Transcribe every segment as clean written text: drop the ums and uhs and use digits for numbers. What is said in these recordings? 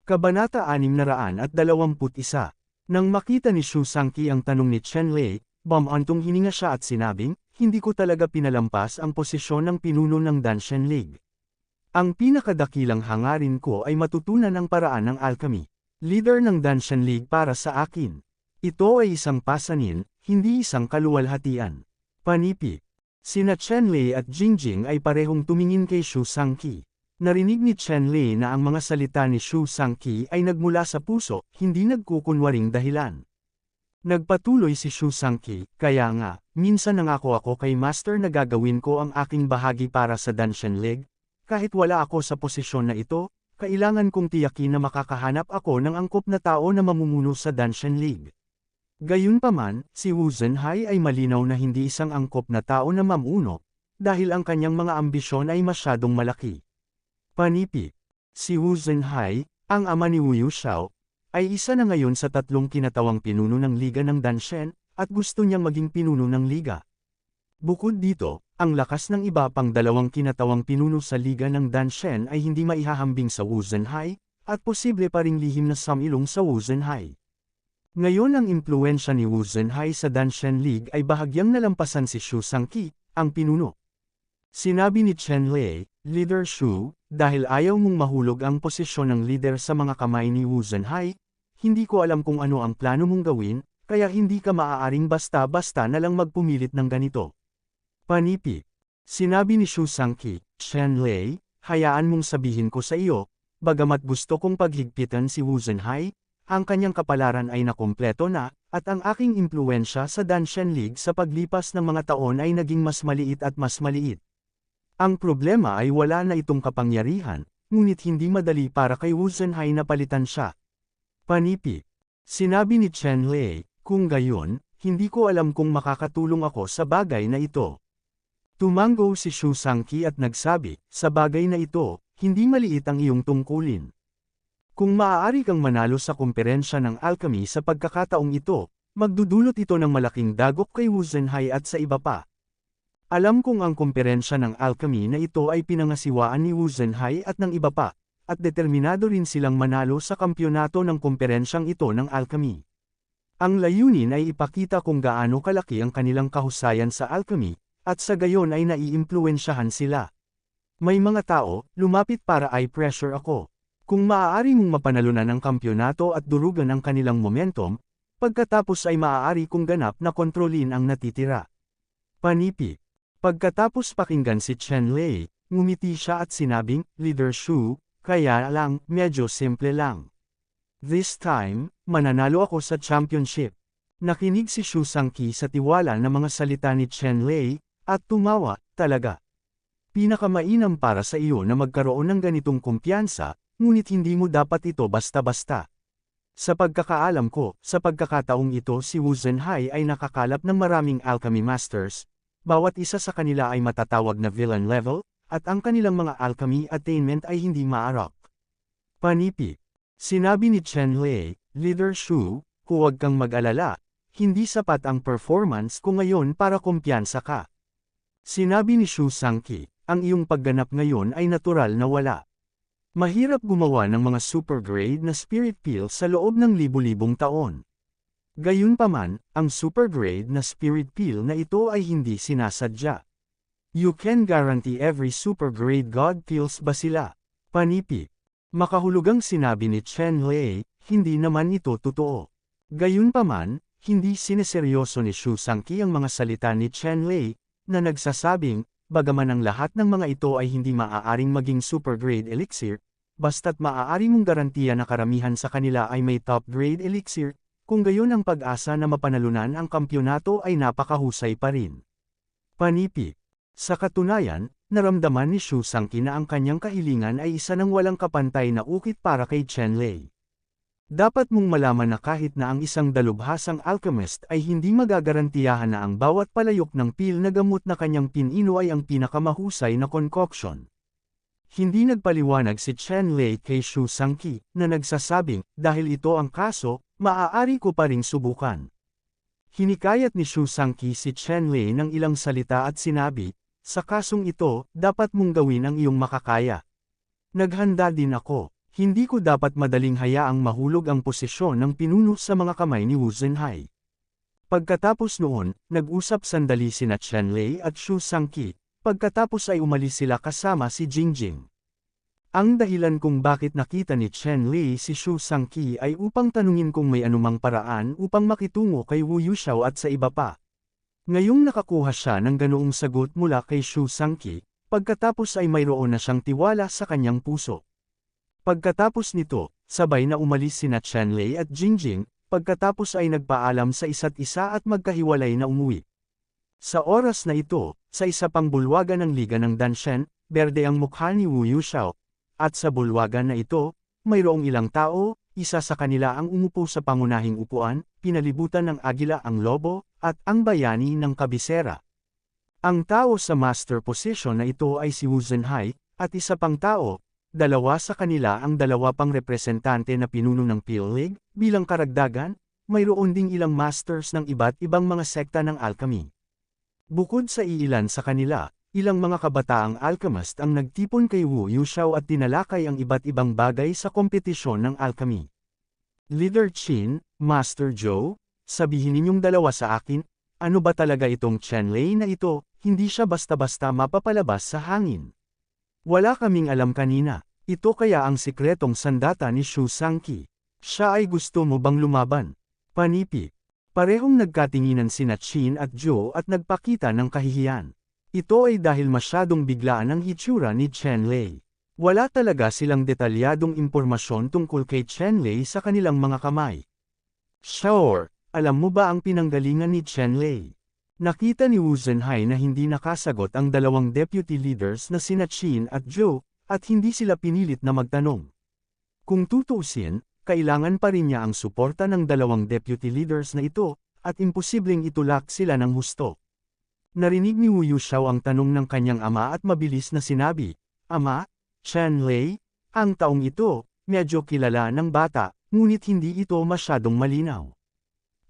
Kabanata 621. Nang makita ni Shu Sangqi ang tanong ni Chen Lei, bumantong hininga siya at sinabing, hindi ko talaga pinalampas ang posisyon ng pinuno ng Danshan League. Ang pinakadakilang hangarin ko ay matutunan ang paraan ng alchemy. Leader ng Danshan League para sa akin. Ito ay isang pasanin, hindi isang kaluwalhatian. Panipik. Sina Chen Lei at Jingjing ay parehong tumingin kay Shu Sangqi. Narinig ni Chen Lei na ang mga salita ni Shu Sangqi ay nagmula sa puso, hindi nagkukunwaring dahilan. Nagpatuloy si Shu Sangqi, kaya nga, minsan nangako ako kay Master na gagawin ko ang aking bahagi para sa Danshan League. Kahit wala ako sa posisyon na ito, kailangan kong tiyakin na makakahanap ako ng angkop na tao na mamumuno sa Danshan League. Gayunpaman, si Wu Zhenhai ay malinaw na hindi isang angkop na tao na mamuno, dahil ang kanyang mga ambisyon ay masyadong malaki. Panipik. Si Wu Zhenhai, ang ama ni Wu Yuxiao, ay isa na ngayon sa 3 kinatawang pinuno ng Liga ng Danshan, at gusto niyang maging pinuno ng Liga. Bukod dito, ang lakas ng iba pang 2 kinatawang pinuno sa Liga ng Danshan ay hindi maihahambing sa Wu Zhenhai, at posible pa ring lihim na samilong sa Wu Zhenhai. Ngayon ang impluwensya ni Wu Zhenhai sa Danshan League ay bahagyang nalampasan si Shu Sangqi, ang pinuno. Sinabi ni Chen Lei, Leader Shu, dahil ayaw mong mahulog ang posisyon ng leader sa mga kamay ni Wu Zhenhai, hindi ko alam kung ano ang plano mong gawin, kaya hindi ka maaaring basta-basta na lang magpumilit ng ganito. Panipik. Sinabi ni Shu Sangqi, Chen Lei, hayaan mong sabihin ko sa iyo, bagamat gusto kong paghigpitan si Wu Zhenhai, ang kanyang kapalaran ay nakumpleto na, at ang aking impluwensya sa Danshan League sa paglipas ng mga taon ay naging mas maliit at mas maliit. Ang problema ay wala na itong kapangyarihan, ngunit hindi madali para kay Wu Zhenhai na palitan siya. Panipik. Sinabi ni Chen Lei, kung gayon, hindi ko alam kung makakatulong ako sa bagay na ito. Tumango si Shu Sangqi at nagsabi, sa bagay na ito, hindi maliit ang iyong tungkulin. Kung maaari kang manalo sa komperensya ng alchemy sa pagkakataong ito, magdudulot ito ng malaking dagok kay Wu Zhenhai at sa iba pa. Alam kong ang komperensya ng alchemy na ito ay pinangasiwaan ni Wu Zhenhai at ng iba pa, at determinado rin silang manalo sa kampyonato ng komperensyang ito ng alchemy. Ang layunin ay ipakita kung gaano kalaki ang kanilang kahusayan sa alchemy, at sa gayon ay naiimpluwensyahan sila. May mga tao, lumapit para i-pressure ako. Kung maaari mong mapanalunan ang kampyonato at durugan ang kanilang momentum, pagkatapos ay maaari kong ganap na kontrolin ang natitira. Panipik. Pagkatapos pakinggan si Chen Lei, ngumiti siya at sinabing, Leader Shu, kaya lang, medyo simple lang. This time, mananalo ako sa championship. Nakinig si Shu Sangqi sa tiwala ng mga salita ni Chen Lei, at tumawa, talaga. Pinakamainam para sa iyo na magkaroon ng ganitong kumpiyansa, ngunit hindi mo dapat ito basta-basta. Sa pagkakaalam ko, sa pagkakataong ito si Wu Zhenhai ay nakakalap ng maraming alchemy masters, bawat isa sa kanila ay matatawag na villain level, at ang kanilang mga alchemy attainment ay hindi maarap. Panipik. Sinabi ni Chen Lei, Leader Shu, huwag kang mag-alala, hindi sapat ang performance ko ngayon para kumpiyansa ka. Sinabi ni Shu Sangqi, ang iyong pagganap ngayon ay natural na wala. Mahirap gumawa ng mga super grade na spirit peel sa loob ng libu-libong taon. Gayunpaman, ang super grade na spirit peel na ito ay hindi sinasadya. You can guarantee every super grade god pills ba sila? Panipik. Makahulugang sinabi ni Chen Lei, hindi naman ito totoo. Gayunpaman, hindi sineseryoso ni Shu Sangqi ang mga salita ni Chen Lei, na nagsasabing, bagaman ang lahat ng mga ito ay hindi maaaring maging super grade elixir, basta't maaari mong garantiya na karamihan sa kanila ay may top grade elixir, kung gayon ang pag-asa na mapanalunan ang kampyonato ay napakahusay pa rin. Panipik. Sa katunayan, naramdaman ni Shu Sangqi na ang kanyang kahilingan ay isa ng walang kapantay na ukit para kay Chen Lei. Dapat mong malaman na kahit na ang isang dalubhasang alchemist ay hindi magagarantiyahan na ang bawat palayok ng pil na gamot na kanyang pinino ay ang pinakamahusay na concoction. Hindi nagpaliwanag si Chen Lei kay Shu Sangqi, na nagsasabing, dahil ito ang kaso, maaari ko pa ring subukan. Hinikayat ni Shu Sangqi si Chen Lei ng ilang salita at sinabi, sa kasong ito, dapat mong gawin ang iyong makakaya. Naghanda din ako. Hindi ko dapat madaling hayaang mahulog ang posisyon ng pinuno sa mga kamay ni Wu Zhenhai. Pagkatapos noon, nag-usap sandali sina Chen Lei at Xu Shangqi, pagkatapos ay umalis sila kasama si Jingjing. Ang dahilan kung bakit nakita ni Chen Lei si Xu Shangqi ay upang tanungin kung may anumang paraan upang makitungo kay Wu Yuxiao at sa iba pa. Ngayong nakakuha siya ng ganoong sagot mula kay Xu Shangqi, pagkatapos ay mayroon na siyang tiwala sa kanyang puso. Pagkatapos nito, sabay na umalis sina Chen Lei at Jingjing, pagkatapos ay nagpaalam sa isa't isa at magkahiwalay na umuwi. Sa oras na ito, sa isa pang bulwagan ng Liga ng Danshen, berde ang mukha ni Wu Yuxiao, at sa bulwagan na ito, mayroong ilang tao, isa sa kanila ang umupo sa pangunahing upuan, pinalibutan ng agila ang lobo, at ang bayani ng kabisera. Ang tao sa master position na ito ay si Wu Zhenhai, at isa pang tao, dalawa sa kanila ang dalawa pang representante na pinuno ng Pale League, bilang karagdagan, mayroon ding ilang masters ng iba't ibang mga sekta ng alchemy. Bukod sa iilan sa kanila, ilang mga kabataang alchemist ang nagtipon kay Wu Yuxiao at tinalakay ang iba't ibang bagay sa kompetisyon ng alchemy. Leader Qin, Master Zhou, sabihin ninyong dalawa sa akin, ano ba talaga itong Chen Lei na ito, hindi siya basta-basta mapapalabas sa hangin. Wala kaming alam kanina, ito kaya ang sikretong sandata ni Xu Shangqi. Siya ay gusto mo bang lumaban? Panipi. Parehong nagkatinginan sina Qin at Zhou at nagpakita ng kahihiyan. Ito ay dahil masyadong biglaan ang hitsura ni Chen Lei. Wala talaga silang detalyadong impormasyon tungkol kay Chen Lei sa kanilang mga kamay. Sure, alam mo ba ang pinanggalingan ni Chen Lei? Nakita ni Wu Zhenhai na hindi nakasagot ang dalawang deputy leaders na sina Qin at Zhou, at hindi sila pinilit na magtanong. Kung tutuusin, kailangan pa rin niya ang suporta ng dalawang deputy leaders na ito, at imposibleng itulak sila ng husto. Narinig ni Wu Yuxiao ang tanong ng kanyang ama at mabilis na sinabi, Ama, Chen Lei, ang taong ito, medyo kilala ng bata, ngunit hindi ito masyadong malinaw.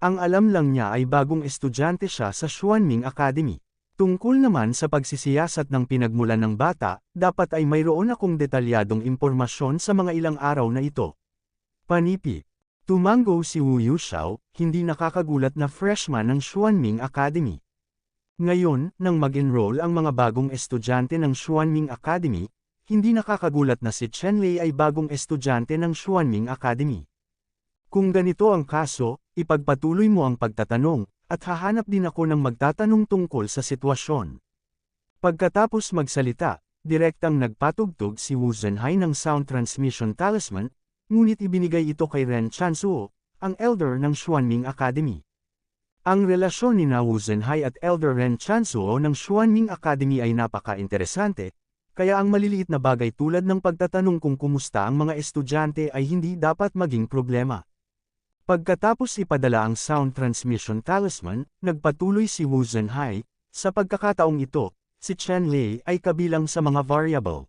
Ang alam lang niya ay bagong estudyante siya sa Xuanming Academy. Tungkol naman sa pagsisiyasat ng pinagmulan ng bata, dapat ay mayroon akong detalyadong impormasyon sa mga ilang araw na ito. Panipi. Tumango si Wu Yuxiao, hindi nakakagulat na freshman ng Xuanming Academy. Ngayon, nang mag-enroll ang mga bagong estudyante ng Xuanming Academy, hindi nakakagulat na si Chen Lei ay bagong estudyante ng Xuanming Academy. Kung ganito ang kaso, ipagpatuloy mo ang pagtatanong, at hahanap din ako ng magtatanong tungkol sa sitwasyon. Pagkatapos magsalita, direktang nagpatugtog si Wu Zhenhai ng Sound Transmission Talisman, ngunit ibinigay ito kay Ren Chansuo, ang elder ng Xuanming Academy. Ang relasyon ni Wu Zhenhai at Elder Ren Chansuo ng Xuanming Academy ay napaka-interesante, kaya ang maliliit na bagay tulad ng pagtatanong kung kumusta ang mga estudyante ay hindi dapat maging problema. Pagkatapos ipadala ang Sound Transmission Talisman, nagpatuloy si Wu Zhenhai, sa pagkakataong ito, si Chen Lei ay kabilang sa mga variable.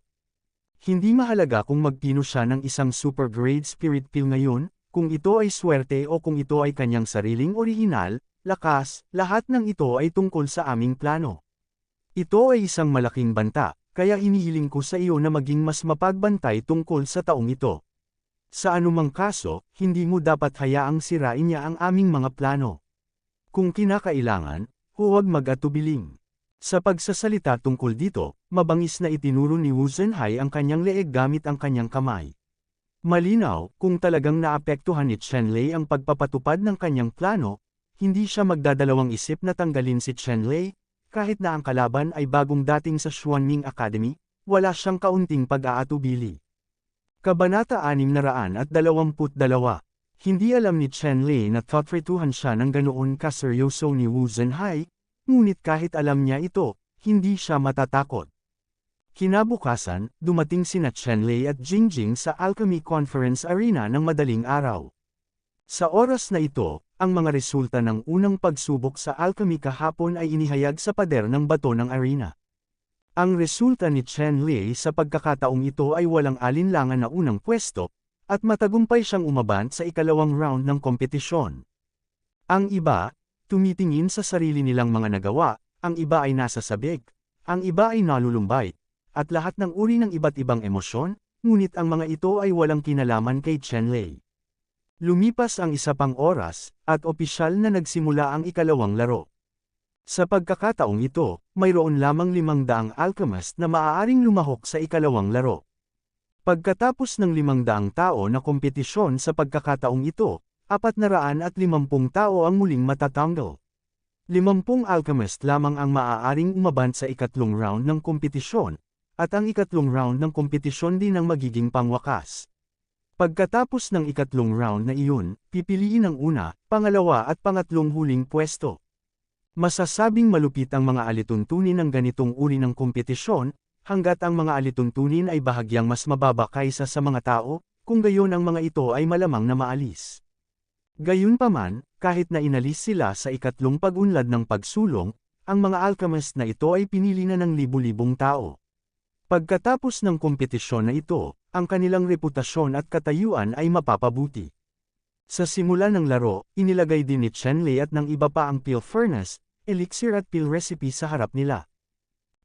Hindi mahalaga kung magpino siya ng isang super grade spirit pill ngayon, kung ito ay swerte o kung ito ay kanyang sariling orihinal, lakas, lahat ng ito ay tungkol sa aming plano. Ito ay isang malaking banta, kaya hinihiling ko sa iyo na maging mas mapagbantay tungkol sa taong ito. Sa anumang kaso, hindi mo dapat hayaang sirain niya ang aming mga plano. Kung kinakailangan, huwag mag-atubiling. Sa pagsasalita tungkol dito, mabangis na itinuro ni Wu Zhenhai ang kanyang leeg gamit ang kanyang kamay. Malinaw, kung talagang naapektuhan ni Chen Lei ang pagpapatupad ng kanyang plano, hindi siya magdadalawang isip na tanggalin si Chen Lei, kahit na ang kalaban ay bagong dating sa Xuanming Academy, wala siyang kaunting pag-aatubili. Kabanata 622. Hindi alam ni Chen Lei na thought-retuhan siya ng ganoon kaseryoso ni Wu Zhenhai, ngunit kahit alam niya ito, hindi siya matatakot. Kinabukasan, dumating sina Chen Lei at Jingjing sa Alchemy Conference Arena ng madaling araw. Sa oras na ito, ang mga resulta ng unang pagsubok sa alchemy kahapon ay inihayag sa pader ng bato ng arena. Ang resulta ni Chen Lei sa pagkakataong ito ay walang alinlangan na unang pwesto, at matagumpay siyang umabant sa ikalawang round ng kompetisyon. Ang iba, tumitingin sa sarili nilang mga nagawa, ang iba ay nasa sabik, ang iba ay nalulumbay, at lahat ng uri ng iba't ibang emosyon, ngunit ang mga ito ay walang kinalaman kay Chenlei. Lumipas ang isa pang oras, at opisyal na nagsimula ang ikalawang laro. Sa pagkakataong ito, mayroon lamang 500 alchemist na maaaring lumahok sa ikalawang laro. Pagkatapos ng 500 tao na kompetisyon sa pagkakataong ito, 450 tao ang muling matatanggal. 50 alchemist lamang ang maaaring umaban sa ikatlong round ng kompetisyon, at ang ikatlong round ng kompetisyon din ang magiging pangwakas. Pagkatapos ng ikatlong round na iyon, pipiliin ang una, pangalawa at pangatlong huling pwesto. Masasabing malupit ang mga alituntunin ng ganitong uri ng kompetisyon, hanggat ang mga alituntunin ay bahagyang mas mababa kaysa sa mga tao, kung gayon ang mga ito ay malamang na maalis. Gayunpaman, kahit na inalis sila sa ikatlong pag-unlad ng pagsulong, ang mga alchemist na ito ay pinili na ng libu-libong tao. Pagkatapos ng kompetisyon na ito, ang kanilang reputasyon at katayuan ay mapapabuti. Sa simula ng laro, inilagay din ni Chenlei at ng iba pa ang Peel Furnace, Elixir at Peel Recipe sa harap nila.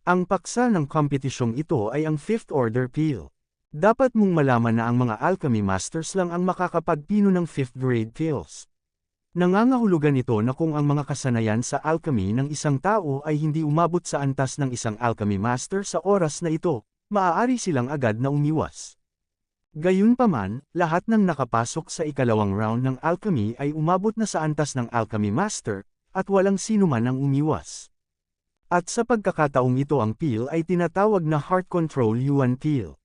Ang paksa ng kompetisyong ito ay ang 5th Order Peel. Dapat mong malaman na ang mga alchemy masters lang ang makakapagpino ng 5th grade peels. Nangangahulugan ito na kung ang mga kasanayan sa alchemy ng isang tao ay hindi umabot sa antas ng isang alchemy master sa oras na ito, maaari silang agad na umiwas. Gayunpaman, lahat ng nakapasok sa ikalawang round ng alchemy ay umabot na sa antas ng alchemy master, at walang sino man ang umiwas. At sa pagkakataong ito ang peel ay tinatawag na Heart Control Yuan Peel.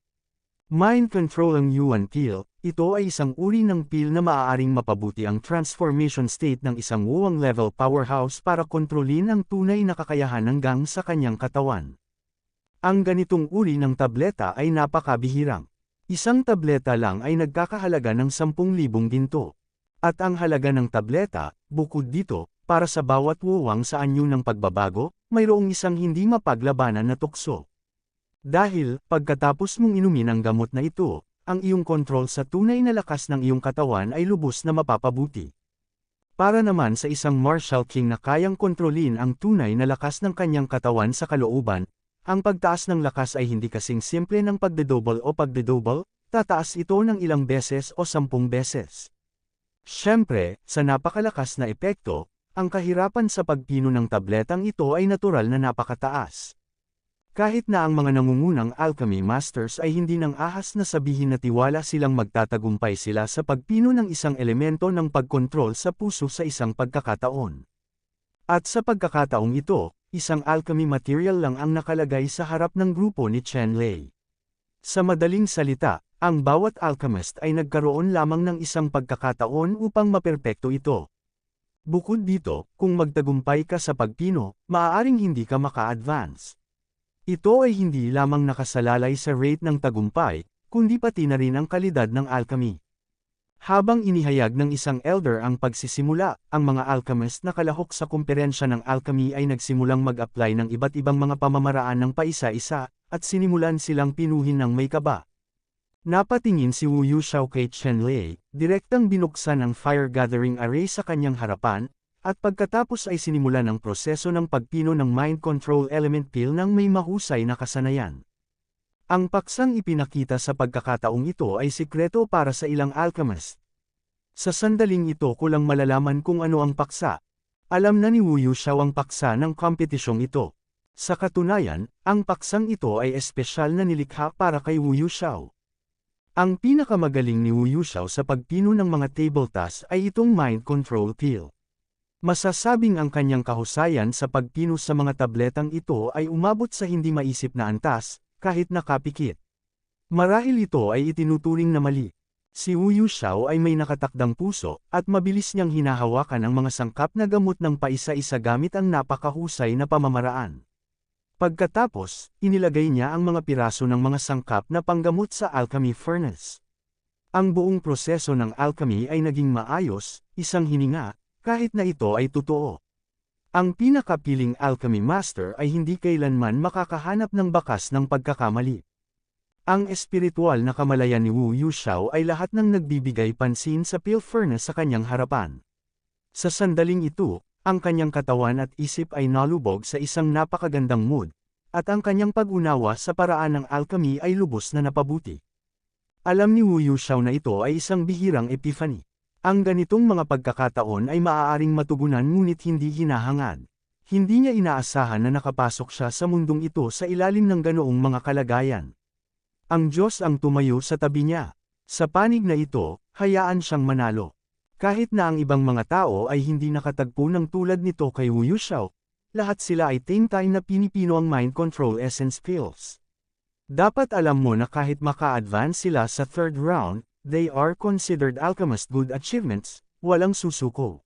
Mind Control ang Yuan Peel, ito ay isang uri ng peel na maaaring mapabuti ang transformation state ng isang wuwang level powerhouse para kontrolin ang tunay na kakayahan hanggang sa kanyang katawan. Ang ganitong uri ng tableta ay napakabihirang. Isang tableta lang ay nagkakahalaga ng 10,000 ginto. At ang halaga ng tableta, bukod dito, para sa bawat wuwang sa anyo ng pagbabago, mayroong isang hindi mapaglabanan na tukso. Dahil, pagkatapos mong inumin ang gamot na ito, ang iyong kontrol sa tunay na lakas ng iyong katawan ay lubos na mapapabuti. Para naman sa isang martial king na kayang kontrolin ang tunay na lakas ng kanyang katawan sa kalooban, ang pagtaas ng lakas ay hindi kasing simple ng pagdedouble o pagdedouble, tataas ito ng ilang beses o 10 beses. Siyempre, sa napakalakas na epekto, ang kahirapan sa pagpino ng tabletang ito ay natural na napakataas. Kahit na ang mga nangungunang alchemy masters ay hindi nang ahas na sabihin na tiwala silang magtatagumpay sila sa pagpino ng isang elemento ng pagkontrol sa puso sa isang pagkakataon. At sa pagkakataong ito, isang alchemy material lang ang nakalagay sa harap ng grupo ni Chenlei. Sa madaling salita, ang bawat alchemist ay nagkaroon lamang ng isang pagkakataon upang maperpekto ito. Bukod dito, kung magtagumpay ka sa pagpino, maaaring hindi ka maka-advance. Ito ay hindi lamang nakasalalay sa rate ng tagumpay, kundi pati na rin ang kalidad ng alchemy. Habang inihayag ng isang elder ang pagsisimula, ang mga alchemist na kalahok sa kumperensya ng alchemy ay nagsimulang mag-apply ng iba't ibang mga pamamaraan ng paisa-isa, at sinimulan silang pinuhin ng may kaba. Napatingin si Wu Yuxiao kay Chenlei, direktang binuksan ang fire gathering array sa kanyang harapan, at pagkatapos ay sinimulan ang proseso ng pagpino ng mind control element peel ng may mahusay na kasanayan. Ang paksang ipinakita sa pagkakataong ito ay sikreto para sa ilang alchemist. Sa sandaling ito ko lang malalaman kung ano ang paksa. Alam na ni Wu Yuxiao ang paksa ng kompetisyong ito. Sa katunayan, ang paksang ito ay espesyal na nilikha para kay Wu Yuxiao. Ang pinakamagaling ni Wu Yuxiao sa pagpino ng mga table tasks ay itong mind control peel. Masasabing ang kanyang kahusayan sa pagpino sa mga tabletang ito ay umabot sa hindi maisip na antas, kahit nakapikit. Marahil ito ay itinuturing na mali. Si Wu Yuxiao ay may nakatakdang puso, at mabilis niyang hinahawakan ang mga sangkap na gamot ng paisa-isa gamit ang napakahusay na pamamaraan. Pagkatapos, inilagay niya ang mga piraso ng mga sangkap na panggamot sa alchemy furnace. Ang buong proseso ng alchemy ay naging maayos, isang hininga, kahit na ito ay totoo. Ang pinakapiling alchemy master ay hindi kailanman makakahanap ng bakas ng pagkakamali. Ang espiritual na kamalayan ni Wu Yuxiao ay lahat ng nagbibigay pansin sa peel furnace sa kanyang harapan. Sa sandaling ito, ang kanyang katawan at isip ay nalubog sa isang napakagandang mood, at ang kanyang pag-unawa sa paraan ng alchemy ay lubos na napabuti. Alam ni Wu Yuxiao na ito ay isang bihirang epiphany. Ang ganitong mga pagkakataon ay maaaring matugunan ngunit hindi hinahangad. Hindi niya inaasahan na nakapasok siya sa mundong ito sa ilalim ng ganoong mga kalagayan. Ang Diyos ang tumayo sa tabi niya. Sa panig na ito, hayaan siyang manalo. Kahit na ang ibang mga tao ay hindi nakatagpo ng tulad nito kay Wu Yuxiao, lahat sila ay time na pinipino ang mind control essence pills. Dapat alam mo na kahit maka-advance sila sa third round, they are considered alchemist good achievements, walang susuko.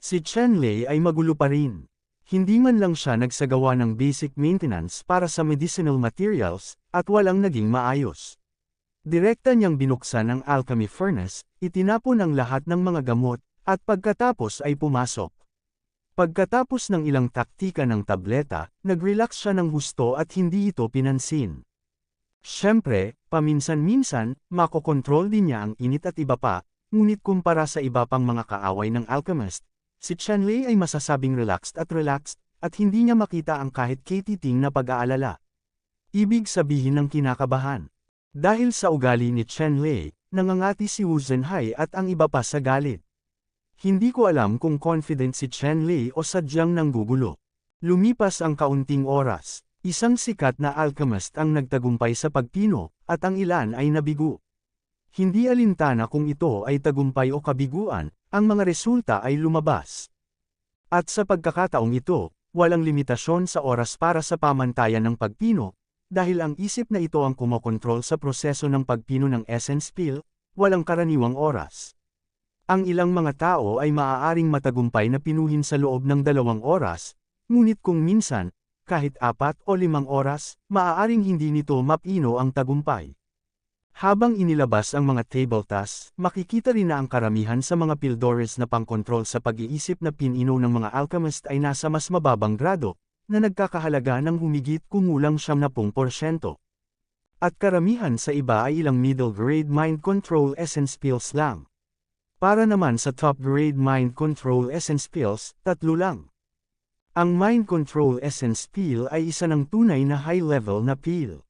Si Chen Lei ay magulo pa rin. Hindi man lang siya nagsagawa ng basic maintenance para sa medicinal materials, at walang naging maayos. Direkta niyang binuksan ang alchemy furnace, itinapon ang lahat ng mga gamot, at pagkatapos ay pumasok. Pagkatapos ng ilang taktika ng tableta, nag-relax siya ng husto at hindi ito pinansin. Siyempre, paminsan-minsan, makokontrol din niya ang init at iba pa, ngunit kumpara sa iba pang mga kaaway ng alchemist, si Chen Lei ay masasabing relaxed at hindi niya makita ang kahit katiting na pag-aalala. Ibig sabihin ng kinakabahan. Dahil sa ugali ni Chen Lei, nangangati si Wu Zhenhai at ang iba pa sa galit. Hindi ko alam kung confident si Chen Lei o sadyang nanggugulo. Lumipas ang kaunting oras, isang sikat na alchemist ang nagtagumpay sa pagpino, at ang ilan ay nabigo. Hindi alintana kung ito ay tagumpay o kabiguan, ang mga resulta ay lumabas. At sa pagkakataong ito, walang limitasyon sa oras para sa pamantayan ng pagpino, dahil ang isip na ito ang kumokontrol sa proseso ng pagpino ng essence pill, walang karaniwang oras. Ang ilang mga tao ay maaaring matagumpay na pinuhin sa loob ng 2 oras, ngunit kung minsan, kahit 4 o 5 oras, maaaring hindi nito mapino ang tagumpay. Habang inilabas ang mga table tasks, makikita rin na ang karamihan sa mga pildores na pangkontrol sa pag-iisip na pinino ng mga alchemist ay nasa mas mababang grado, na nagkakahalaga ng humigit kumulang 70%. At karamihan sa iba ay ilang middle grade mind control essence pills lang. Para naman sa top grade mind control essence pills, 3 lang. Ang mind control essence pill ay isa ng tunay na high level na pill.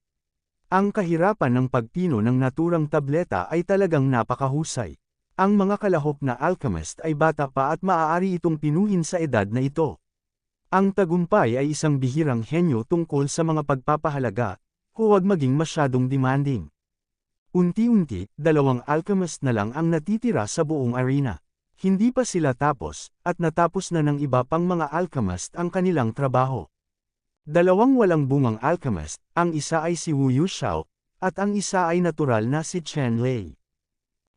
Ang kahirapan ng pagpino ng naturang tableta ay talagang napakahusay. Ang mga kalahok na alchemist ay bata pa at maaari itong pinuhin sa edad na ito. Ang tagumpay ay isang bihirang henyo tungkol sa mga pagpapahalaga, huwag maging masyadong demanding. Unti-unti, 2 alchemist na lang ang natitira sa buong arena. Hindi pa sila tapos, at natapos na ng iba pang mga alchemist ang kanilang trabaho. 2 walang bungang alchemist, ang isa ay si Wu Yuxiao, at ang isa ay natural na si Chen Lei.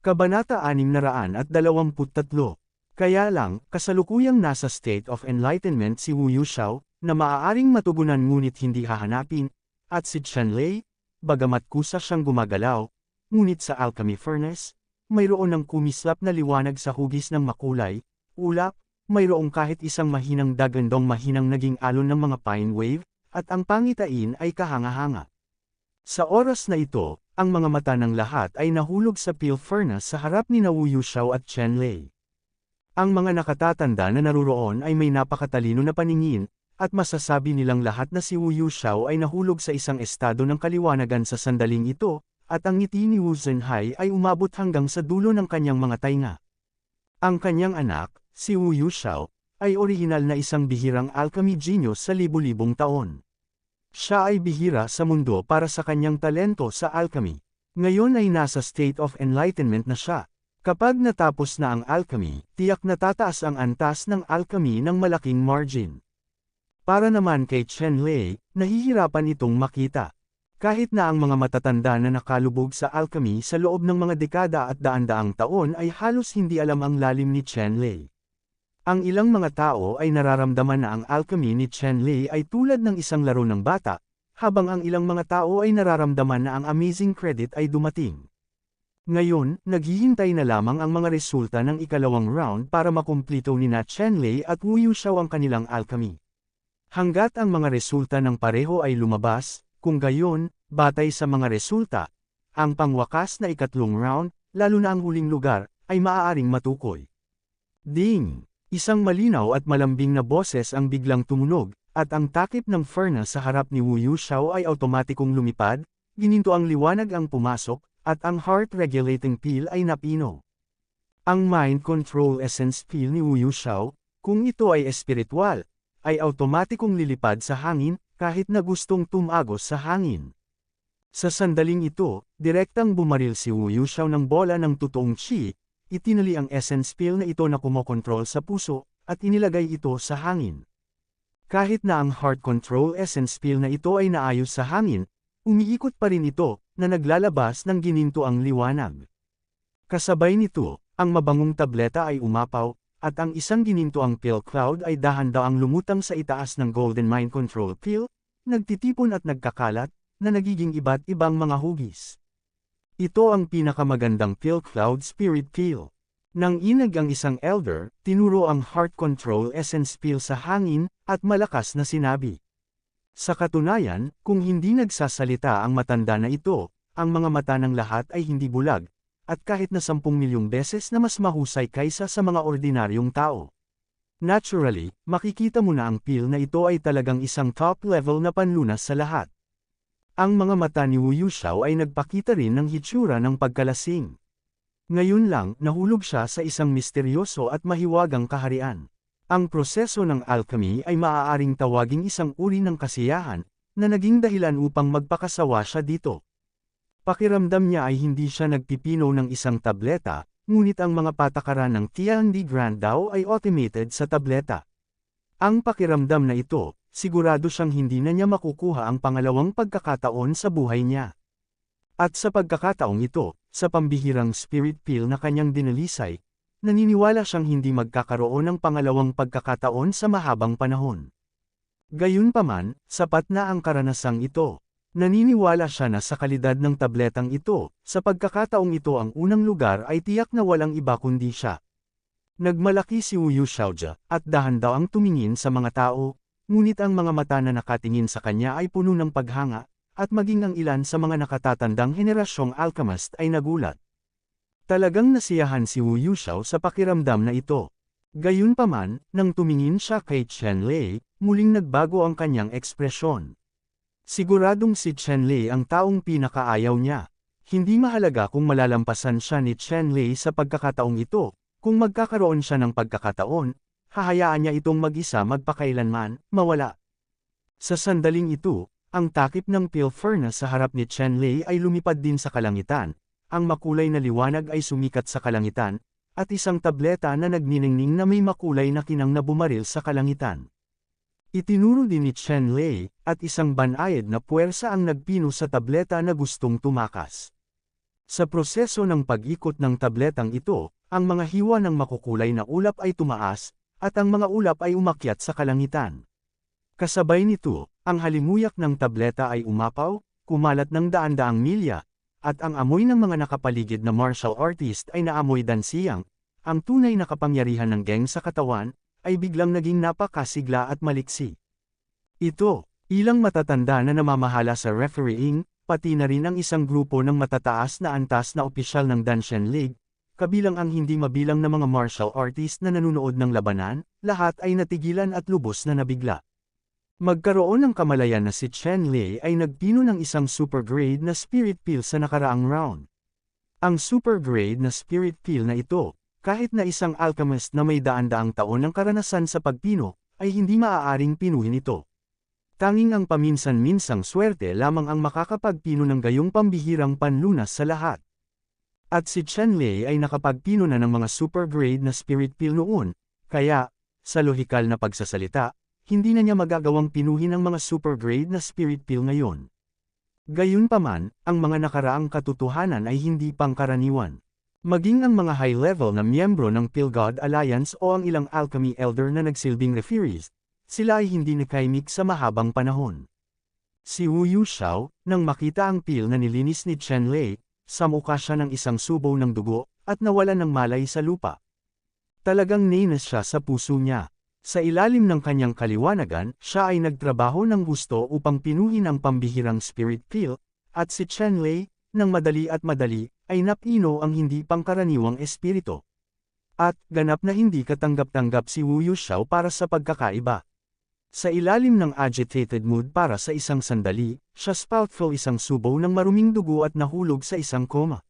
Kabanata 623. Kaya lang, kasalukuyang nasa state of enlightenment si Wu Yuxiao, na maaaring matugunan ngunit hindi hahanapin, at si Chen Lei, bagamat kusa siyang gumagalaw, ngunit sa alchemy furnace, mayroon ng kumislap na liwanag sa hugis ng makulay, ulap, mayroong kahit isang mahinang dagandong mahinang naging alon ng mga pine wave, at ang pangitain ay kahanga-hanga. Sa oras na ito, ang mga mata ng lahat ay nahulog sa pill furnace sa harap ni Wu Yuxiao at Chen Lei. Ang mga nakatatanda na naruroon ay may napakatalino na paningin, at masasabi nilang lahat na si Wu Yuxiao ay nahulog sa isang estado ng kaliwanagan sa sandaling ito, at ang ngiti ni Wu Zhenhai ay umabot hanggang sa dulo ng kanyang mga tainga. Ang kanyang anak, si Wu Yuxiao, ay orihinal na isang bihirang alchemy genius sa libu-libong taon. Siya ay bihira sa mundo para sa kanyang talento sa alchemy. Ngayon ay nasa state of enlightenment na siya. Kapag natapos na ang alchemy, tiyak na tataas ang antas ng alchemy ng malaking margin. Para naman kay Chen Lei, nahihirapan itong makita. Kahit na ang mga matatanda na nakalubog sa alchemy sa loob ng mga dekada at daan-daang taon ay halos hindi alam ang lalim ni Chen Lei. Ang ilang mga tao ay nararamdaman na ang alchemy ni Chen Lei ay tulad ng isang laro ng bata, habang ang ilang mga tao ay nararamdaman na ang amazing credit ay dumating. Ngayon, naghihintay na lamang ang mga resulta ng ikalawang round para makumplito ni na Chen Lei at Wu Yuxiao ang kanilang alchemy. Hanggat ang mga resulta ng pareho ay lumabas, kung gayon, batay sa mga resulta, ang pangwakas na ikatlong round, lalo na ang huling lugar, ay maaaring matukoy. Ding! Isang malinaw at malambing na boses ang biglang tumunog, at ang takip ng furnace sa harap ni Wu Yuxiao ay automatikong lumipad, gininto ang liwanag ang pumasok, at ang heart-regulating pill ay napino. Ang mind control essence pill ni Wu Yuxiao, kung ito ay espiritual, ay automatikong lilipad sa hangin, kahit na gustong tumagos sa hangin. Sa sandaling ito, direktang bumaril si Wu Yuxiao ng bola ng totoong qi, itinali ang essence pill na ito na kumokontrol sa puso, at inilagay ito sa hangin. Kahit na ang heart control essence pill na ito ay naayos sa hangin, umiikot pa rin ito, na naglalabas ng ginintoang liwanag. Kasabay nito, ang mabangong tableta ay umapaw, at ang isang ginintoang pill cloud ay dahan-daang lumutang sa itaas ng golden mind control pill, nagtitipon at nagkakalat, na nagiging iba't ibang mga hugis. Ito ang pinakamagandang pill cloud spirit pill. Nang inag ang isang elder, tinuro ang heart control essence pill sa hangin, at malakas na sinabi. Sa katunayan, kung hindi nagsasalita ang matanda na ito, ang mga mata ng lahat ay hindi bulag, at kahit na 10 milyong beses na mas mahusay kaysa sa mga ordinaryong tao. Naturally, makikita mo na ang pill na ito ay talagang isang top-level na panlunas sa lahat. Ang mga mata ni Wu Yuxiao ay nagpakita rin ng hitsura ng pagkalasing. Ngayon lang, nahulog siya sa isang misteryoso at mahiwagang kaharian. Ang proseso ng alchemy ay maaaring tawaging isang uri ng kasiyahan, na naging dahilan upang magpakasawa siya dito. Pakiramdam niya ay hindi siya nagpipino ng isang tableta, ngunit ang mga patakaran ng Tiandi Grand daw ay automated sa tableta. Ang pakiramdam na ito, sigurado siyang hindi na niya makukuha ang pangalawang pagkakataon sa buhay niya. At sa pagkakataong ito, sa pambihirang spirit pill na kanyang dinalisay, naniniwala siyang hindi magkakaroon ng pangalawang pagkakataon sa mahabang panahon. Gayunpaman, sapat na ang karanasang ito. Naniniwala siya na sa kalidad ng tabletang ito, sa pagkakataong ito ang unang lugar ay tiyak na walang iba kundi siya. Nagmalaki si Wu Yuxiao at dahan-dahang tumingin sa mga tao, ngunit ang mga mata na nakatingin sa kanya ay puno ng paghanga, at maging ang ilan sa mga nakatatandang henerasyong alchemist ay nagulat. Talagang nasiyahan si Wu Yuxiao sa pakiramdam na ito. Gayunpaman, nang tumingin siya kay Chen Lei, muling nagbago ang kanyang ekspresyon. Siguradong si Chen Lei ang taong pinakaayaw niya. Hindi mahalaga kung malalampasan siya ni Chen Lei sa pagkakataong ito, kung magkakaroon siya ng pagkakataon, hahayaan niya itong mag-isa magpakailanman, mawala. Sa sandaling ito, ang takip ng pill furnace sa harap ni Chen Lei ay lumipad din sa kalangitan, ang makulay na liwanag ay sumikat sa kalangitan, at isang tableta na nagniningning na may makulay na kinang na bumaril sa kalangitan. Itinuro din ni Chen Lei, at isang banayad na puwersa ang nagpino sa tableta na gustong tumakas. Sa proseso ng pag-ikot ng tabletang ito, ang mga hiwa ng makukulay na ulap ay tumaas, at ang mga ulap ay umakyat sa kalangitan. Kasabay nito, ang halimuyak ng tableta ay umapaw, kumalat ng daan-daang milya, at ang amoy ng mga nakapaligid na martial artist ay naamoy dansiyang, ang tunay na kapangyarihan ng geng sa katawan, ay biglang naging napakasigla at maliksi. Ito, ilang matatanda na namamahala sa refereeing, pati na rin ang isang grupo ng matataas na antas na opisyal ng Danshan League, kabilang ang hindi mabilang na mga martial artist na nanunood ng labanan, lahat ay natigilan at lubos na nabigla. Magkaroon ng kamalayan na si Chen Lei ay nagpino ng isang super grade na spirit pill sa nakaraang round. Ang super grade na spirit pill na ito, kahit na isang alchemist na may daan-daang taon ng karanasan sa pagpino, ay hindi maaaring pinuhin ito. Tanging ang paminsan-minsang swerte lamang ang makakapagpino ng gayong pambihirang panlunas sa lahat. At si Chen Lei ay nakapagpino na ng mga super grade na spirit pill noon, kaya, sa lohikal na pagsasalita, hindi na niya magagawang pinuhin ang mga super grade na spirit pill ngayon. Gayunpaman, ang mga nakaraang katotohanan ay hindi pangkaraniwan. Maging ang mga high-level na miyembro ng Pill God Alliance o ang ilang alchemy elder na nagsilbing referees, sila ay hindi nakaimik sa mahabang panahon. Si Wu Yuxiao, nang makita ang pill na nilinis ni Chen Lei, samukha siya ng isang subo ng dugo, at nawalan ng malay sa lupa. Talagang nainis siya sa puso niya. Sa ilalim ng kanyang kaliwanagan, siya ay nagtrabaho ng gusto upang pinuhin ang pambihirang spirit pill, at si Chen Lei, nang madali ay napino ang hindi pangkaraniwang espiritu. At, ganap na hindi katanggap-tanggap si Wu Yuxiao para sa pagkakaiba. Sa ilalim ng agitated mood para sa isang sandali, siya spoutful isang subo ng maruming dugo at nahulog sa isang koma.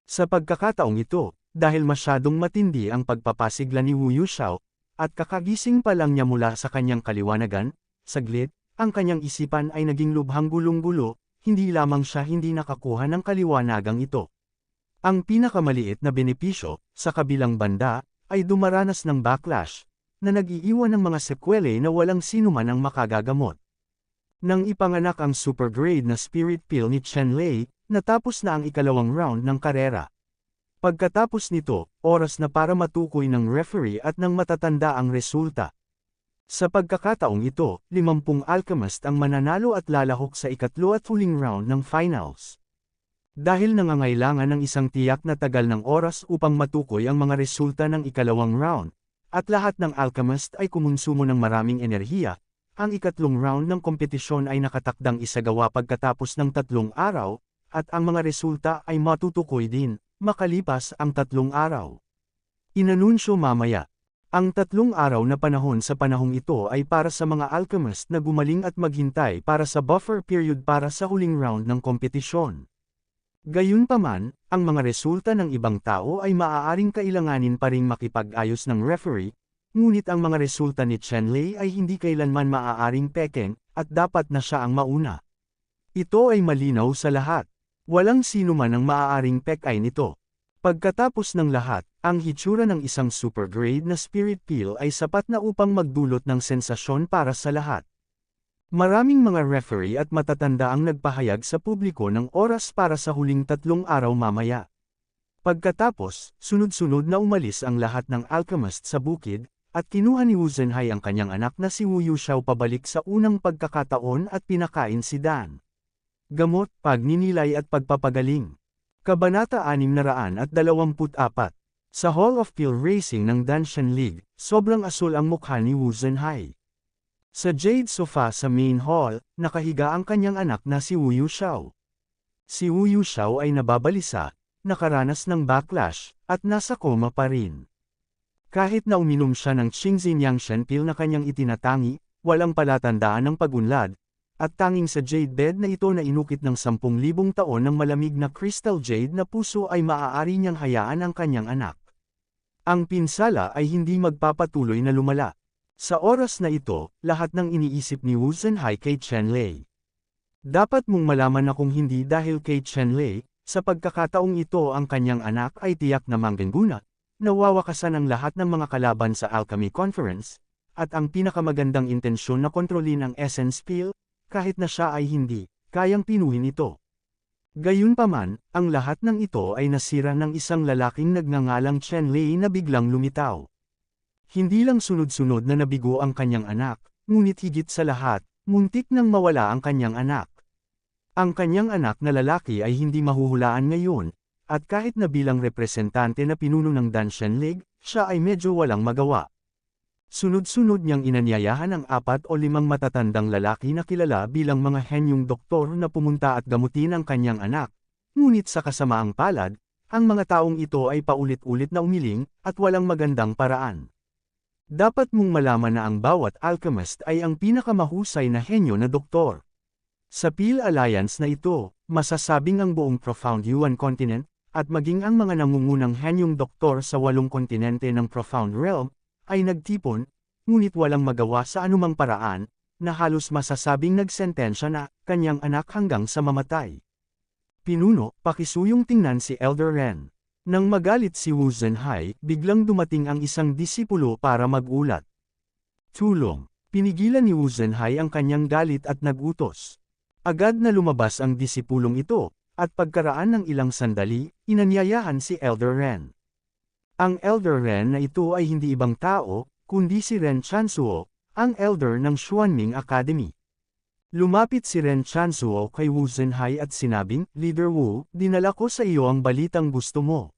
Sa pagkakataong ito, dahil masyadong matindi ang pagpapasigla ni Wu Yuxiao, at kakagising pa lang niya mula sa kanyang kaliwanagan, saglit, ang kanyang isipan ay naging lubhang gulong-gulo, hindi lamang siya hindi nakakuha ng kaliwanagang ito. Ang pinakamaliit na benepisyo, sa kabilang banda, ay dumaranas ng backlash, na nag-iiwan ng mga sekwele na walang sinuman ang makagagamot. Nang ipanganak ang super grade na spirit pill ni Chen Lei, natapos na ang ikalawang round ng karera. Pagkatapos nito, oras na para matukoy ng referee at ng matatanda ang resulta. Sa pagkakataong ito, 50 alchemist ang mananalo at lalahok sa ikatlo at huling round ng finals. Dahil nangangailangan ng isang tiyak na tagal ng oras upang matukoy ang mga resulta ng ikalawang round, at lahat ng alchemist ay kumonsumo ng maraming enerhiya, ang ikatlong round ng kompetisyon ay nakatakdang isagawa pagkatapos ng 3 araw, at ang mga resulta ay matutukoy din, makalipas ang 3 araw. Inanunsyo mamaya. Ang 3 araw na panahon sa panahong ito ay para sa mga alchemist na gumaling at maghintay para sa buffer period para sa huling round ng kompetisyon. Gayunpaman, ang mga resulta ng ibang tao ay maaaring kailanganin pa ring makipag-ayos ng referee, ngunit ang mga resulta ni Chen Lei ay hindi kailanman maaaring pekeng, at dapat na siya ang mauna. Ito ay malinaw sa lahat. Walang sino man ang maaaring pekay nito. Pagkatapos ng lahat, ang hitsura ng isang super grade na spirit pill ay sapat na upang magdulot ng sensasyon para sa lahat. Maraming mga referee at matatanda ang nagpahayag sa publiko ng oras para sa huling 3 araw mamaya. Pagkatapos, sunod-sunod na umalis ang lahat ng alchemist sa bukid, at kinuha ni Wu Zhenhai ang kanyang anak na si Wu Yuxiao pabalik sa unang pagkakataon at pinakain si Dan. Gamot, pagninilay at pagpapagaling. Kabanata 624. Sa Hall of Pill Racing ng Danshan League, sobrang asul ang mukha ni Wu Zhenhai. Sa jade sofa sa main hall, nakahiga ang kanyang anak na si Wu Yuxiao. Si Wu Yuxiao ay nababalisa, nakaranas ng backlash, at nasa koma pa rin. Kahit na uminom siya ng Qingxin Yangshan pill na kanyang itinatangi, walang palatandaan ng pagunlad, at tanging sa jade bed na ito na inukit ng 10,000 taon ng malamig na crystal jade na puso ay maaari niyang hayaan ang kanyang anak. Ang pinsala ay hindi magpapatuloy na lumala. Sa oras na ito, lahat ng iniisip ni Wu Zhenhai kay Chen Lei. Dapat mong malaman na kung hindi dahil kay Chen Lei, sa pagkakataong ito ang kanyang anak ay tiyak na manggaguna, nawawakasan ang lahat ng mga kalaban sa Alchemy Conference, at ang pinakamagandang intensyon na kontrolin ang Essence Pill, kahit na siya ay hindi kayang pinuhin ito. Gayunpaman, ang lahat ng ito ay nasira ng isang lalaking nagngangalang Chen Lei na biglang lumitaw. Hindi lang sunod-sunod na nabigo ang kanyang anak, ngunit higit sa lahat, muntik nang mawala ang kanyang anak. Ang kanyang anak na lalaki ay hindi mahuhulaan ngayon, at kahit na bilang representante na pinuno ng Danshan League, siya ay medyo walang magawa. Sunod-sunod niyang inanyayahan ang 4 o 5 matatandang lalaki na kilala bilang mga henyong doktor na pumunta at gamutin ang kanyang anak, ngunit sa kasamaang palad, ang mga taong ito ay paulit-ulit na umiling, at walang magandang paraan. Dapat mong malaman na ang bawat alchemist ay ang pinakamahusay na henyo na doktor. Sa Pill Alliance na ito, masasabing ang buong Profound Yuan Continent, at maging ang mga nangungunang henyong doktor sa 8 kontinente ng Profound Realm, ay nagtipon, ngunit walang magawa sa anumang paraan, na halos masasabing nagsentensya na kanyang anak hanggang sa mamatay. Pinuno, pakisuyong tingnan si Elder Ren. Nang magalit si Wu Zhenhai, biglang dumating ang isang disipulo para mag-ulat. Tulong. Pinigilan ni Wu Zhenhai ang kanyang galit at nag-utos. Agad na lumabas ang disipulong ito, at pagkaraan ng ilang sandali, inanyayahan si Elder Ren. Ang Elder Ren na ito ay hindi ibang tao, kundi si Ren Chansuo, ang Elder ng Xuanming Academy. Lumapit si Ren Chansuo kay Wu Zhenhai at sinabing, Leader Wu, dinala ko sa iyo ang balitang gusto mo.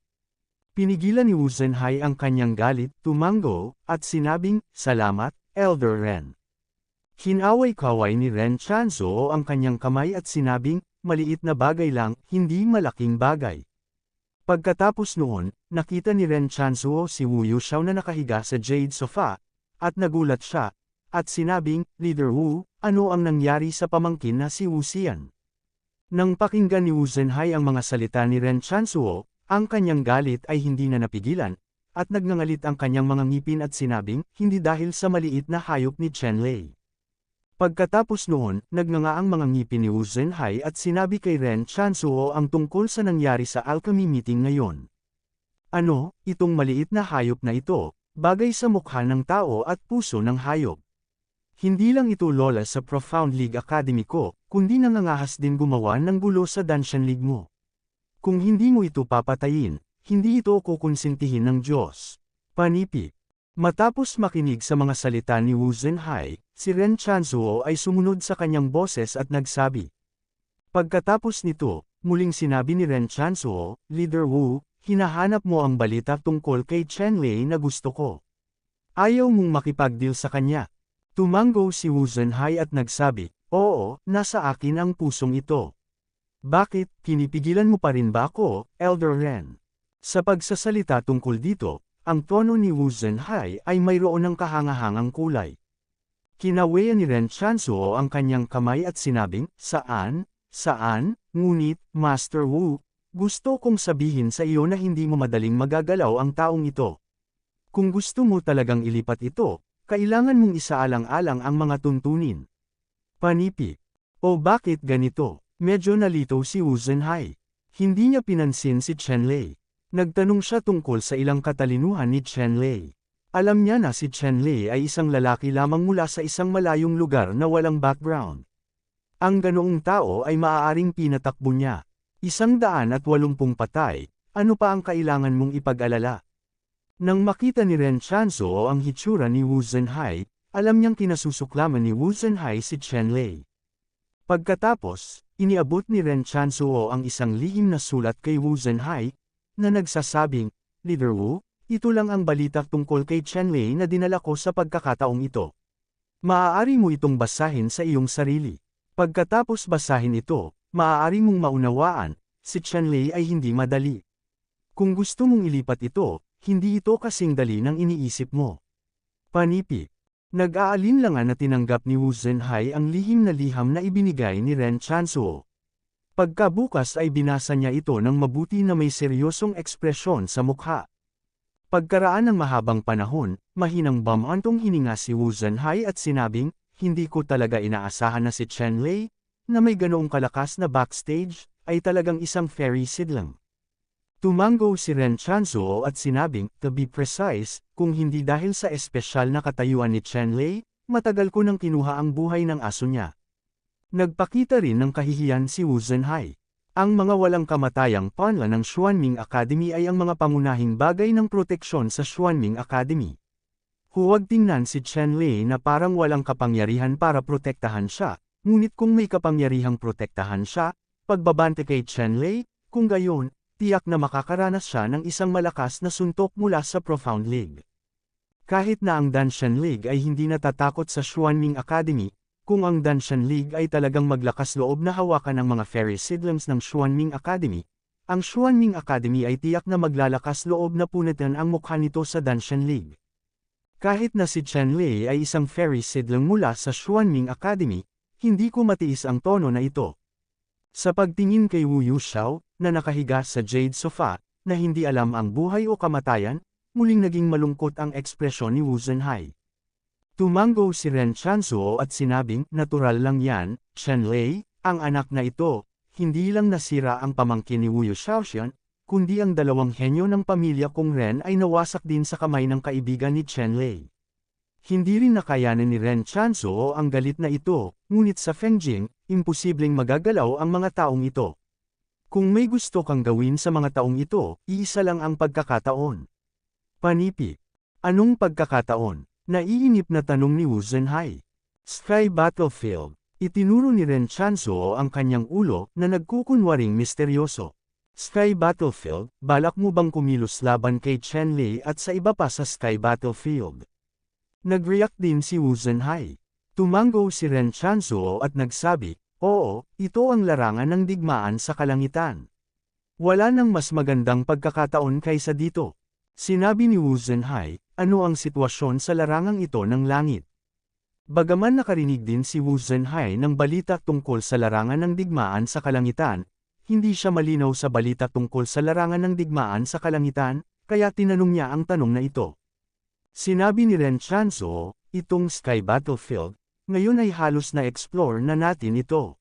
Pinigilan ni Wu Zhenhai ang kanyang galit, tumango, at sinabing, Salamat, Elder Ren. Hinaway-kaway ni Ren Chansuo ang kanyang kamay at sinabing, maliit na bagay lang, hindi malaking bagay. Pagkatapos noon, nakita ni Ren Chansuo si Wu Yuxiao na nakahiga sa jade sofa, at nagulat siya, at sinabing, Leader Wu, ano ang nangyari sa pamangkin na si Wu Xian? Nang pakinggan ni Wu Zhenhai ang mga salita ni Ren Chanzuo, ang kanyang galit ay hindi na napigilan, at nagngangalit ang kanyang mga ngipin at sinabing, hindi dahil sa maliit na hayop ni Chen Lei. Pagkatapos noon, nagnganga ang mga ngipin ni Wu Zhenhai at sinabi kay Ren Chanzuo ang tungkol sa nangyari sa alchemy meeting ngayon. Ano, itong maliit na hayop na ito, bagay sa mukha ng tao at puso ng hayop. Hindi lang ito lola sa Profound League Academy ko, kundi nangangahas din gumawa ng gulo sa Danshan League mo. Kung hindi mo ito papatayin, hindi ito kukonsintihin ng Diyos. Panipik. Matapos makinig sa mga salita ni Wu Zhenhai, si Ren Chanzuo ay sumunod sa kanyang boses at nagsabi. Pagkatapos nito, muling sinabi ni Ren Chanzuo, Leader Wu, hinahanap mo ang balita tungkol kay Chen Lei na gusto ko. Ayaw mong makipag-deal sa kanya. Tumango si Wu Zhenhai at nagsabi, oo, nasa akin ang pusong ito. Bakit, pinipigilan mo pa rin ba ako, Elder Ren? Sa pagsasalita tungkol dito, ang tono ni Wu Zhenhai ay mayroon ng kahangahangang kulay. Kinawayan ni Ren Chanzuo ang kanyang kamay at sinabing, saan, ngunit, Master Wu, gusto kong sabihin sa iyo na hindi mo madaling magagalaw ang taong ito. Kung gusto mo talagang ilipat ito, kailangan mong isaalang-alang ang mga tuntunin. Panipik. O bakit ganito? Medyo nalito si Wu Zhenhai. Hindi niya pinansin si Chen Lei. Nagtanong siya tungkol sa ilang katalinuhan ni Chen Lei. Alam niya na si Chen Lei ay isang lalaki lamang mula sa isang malayong lugar na walang background. Ang ganoong tao ay maaaring pinatakbo niya. 180 patay, ano pa ang kailangan mong ipag-alala? Nang makita ni Ren Chanzuo ang hitsura ni Wu Zhenhai, alam niyang kinasusuklaman ni Wu Zhenhai si Chen Lei. Pagkatapos, iniabot ni Ren Chanzuo ang isang lihim na sulat kay Wu Zhenhai, na nagsasabing, Leader Wu, ito lang ang balita tungkol kay Chen Lei na dinala ko sa pagkakataong ito. Maaari mo itong basahin sa iyong sarili. Pagkatapos basahin ito, maaari mong maunawaan, si Chen Lei ay hindi madali. Kung gusto mong ilipat ito, hindi ito kasing dali ng iniisip mo. Panipik. Nag-aalinlangan na tinanggap ni Wu Zhenhai ang lihim na ibinigay ni Ren Chanzuo. Pagkabukas ay binasa niya ito ng mabuti na may seryosong ekspresyon sa mukha. Pagkaraan ng mahabang panahon, mahinang bamantong hininga si Wu Zhenhai at sinabing, hindi ko talaga inaasahan na si Chen Lei, na may ganoong kalakas na backstage, ay talagang isang fairy seed lang. Tumango si Ren Chanzuo at sinabing, to be precise, kung hindi dahil sa espesyal na katayuan ni Chen Lei, matagal ko nang kinuha ang buhay ng aso niya. Nagpakita rin ng kahihiyan si Wu Zhenhai. Ang mga walang kamatayang panla ng Xuanming Academy ay ang mga pangunahing bagay ng proteksyon sa Xuanming Academy. Huwag tingnan si Chen Lei na parang walang kapangyarihan para protektahan siya, ngunit kung may kapangyarihang protektahan siya, pagbabante kay Chen Lei, kung gayon, tiyak na makakaranas siya ng isang malakas na suntok mula sa Profound League. Kahit na ang Danshan League ay hindi natatakot sa Xuanming Academy, kung ang Danshan League ay talagang maglakas loob na hawakan ang mga fairy seedlings ng Xuanming Academy, ang Xuanming Academy ay tiyak na maglalakas loob na punitin ang mukha nito sa Danshan League. Kahit na si Chen Lei ay isang fairy seedling mula sa Xuanming Academy, hindi ko matiis ang tono na ito. Sa pagtingin kay Wu Yuxiao, na nakahiga sa jade sofa, na hindi alam ang buhay o kamatayan, muling naging malungkot ang ekspresyon ni Wu Zhenhai. Tumango si Ren Chanzuo at sinabing, natural lang yan, Chen Lei, ang anak na ito, hindi lang nasira ang pamangkin ni Wu Yuxiaoxian, kundi ang dalawang henyo ng pamilya kong Ren ay nawasak din sa kamay ng kaibigan ni Chen Lei. Hindi rin nakayanan ni Ren Chanzuo ang galit na ito, ngunit sa Fengjing, imposibleng magagalaw ang mga taong ito. Kung may gusto kang gawin sa mga taong ito, iisa lang ang pagkakataon. Panipik. Anong pagkakataon? Naiinip na tanong ni Wu Zhenhai. Sky Battlefield. Itinuro ni Ren Chanzuo ang kanyang ulo na nagkukunwaring misteryoso. Sky Battlefield, balak mo bang kumilos laban kay Chen Lei at sa iba pa sa Sky Battlefield? Nag-react din si Wu Zhenhai. Tumango si Ren Chanzuo at nagsabi, oo, ito ang larangan ng digmaan sa kalangitan. Wala nang mas magandang pagkakataon kaysa dito. Sinabi ni Wu Zhenhai, ano ang sitwasyon sa larangang ito ng langit? Bagaman nakarinig din si Wu Zhenhai ng balita tungkol sa larangan ng digmaan sa kalangitan, hindi siya malinaw sa balita tungkol sa larangan ng digmaan sa kalangitan, kaya tinanong niya ang tanong na ito. Sinabi ni Ren Chanzuo, itong Sky Battlefield, ngayon ay halos na-explore na natin ito.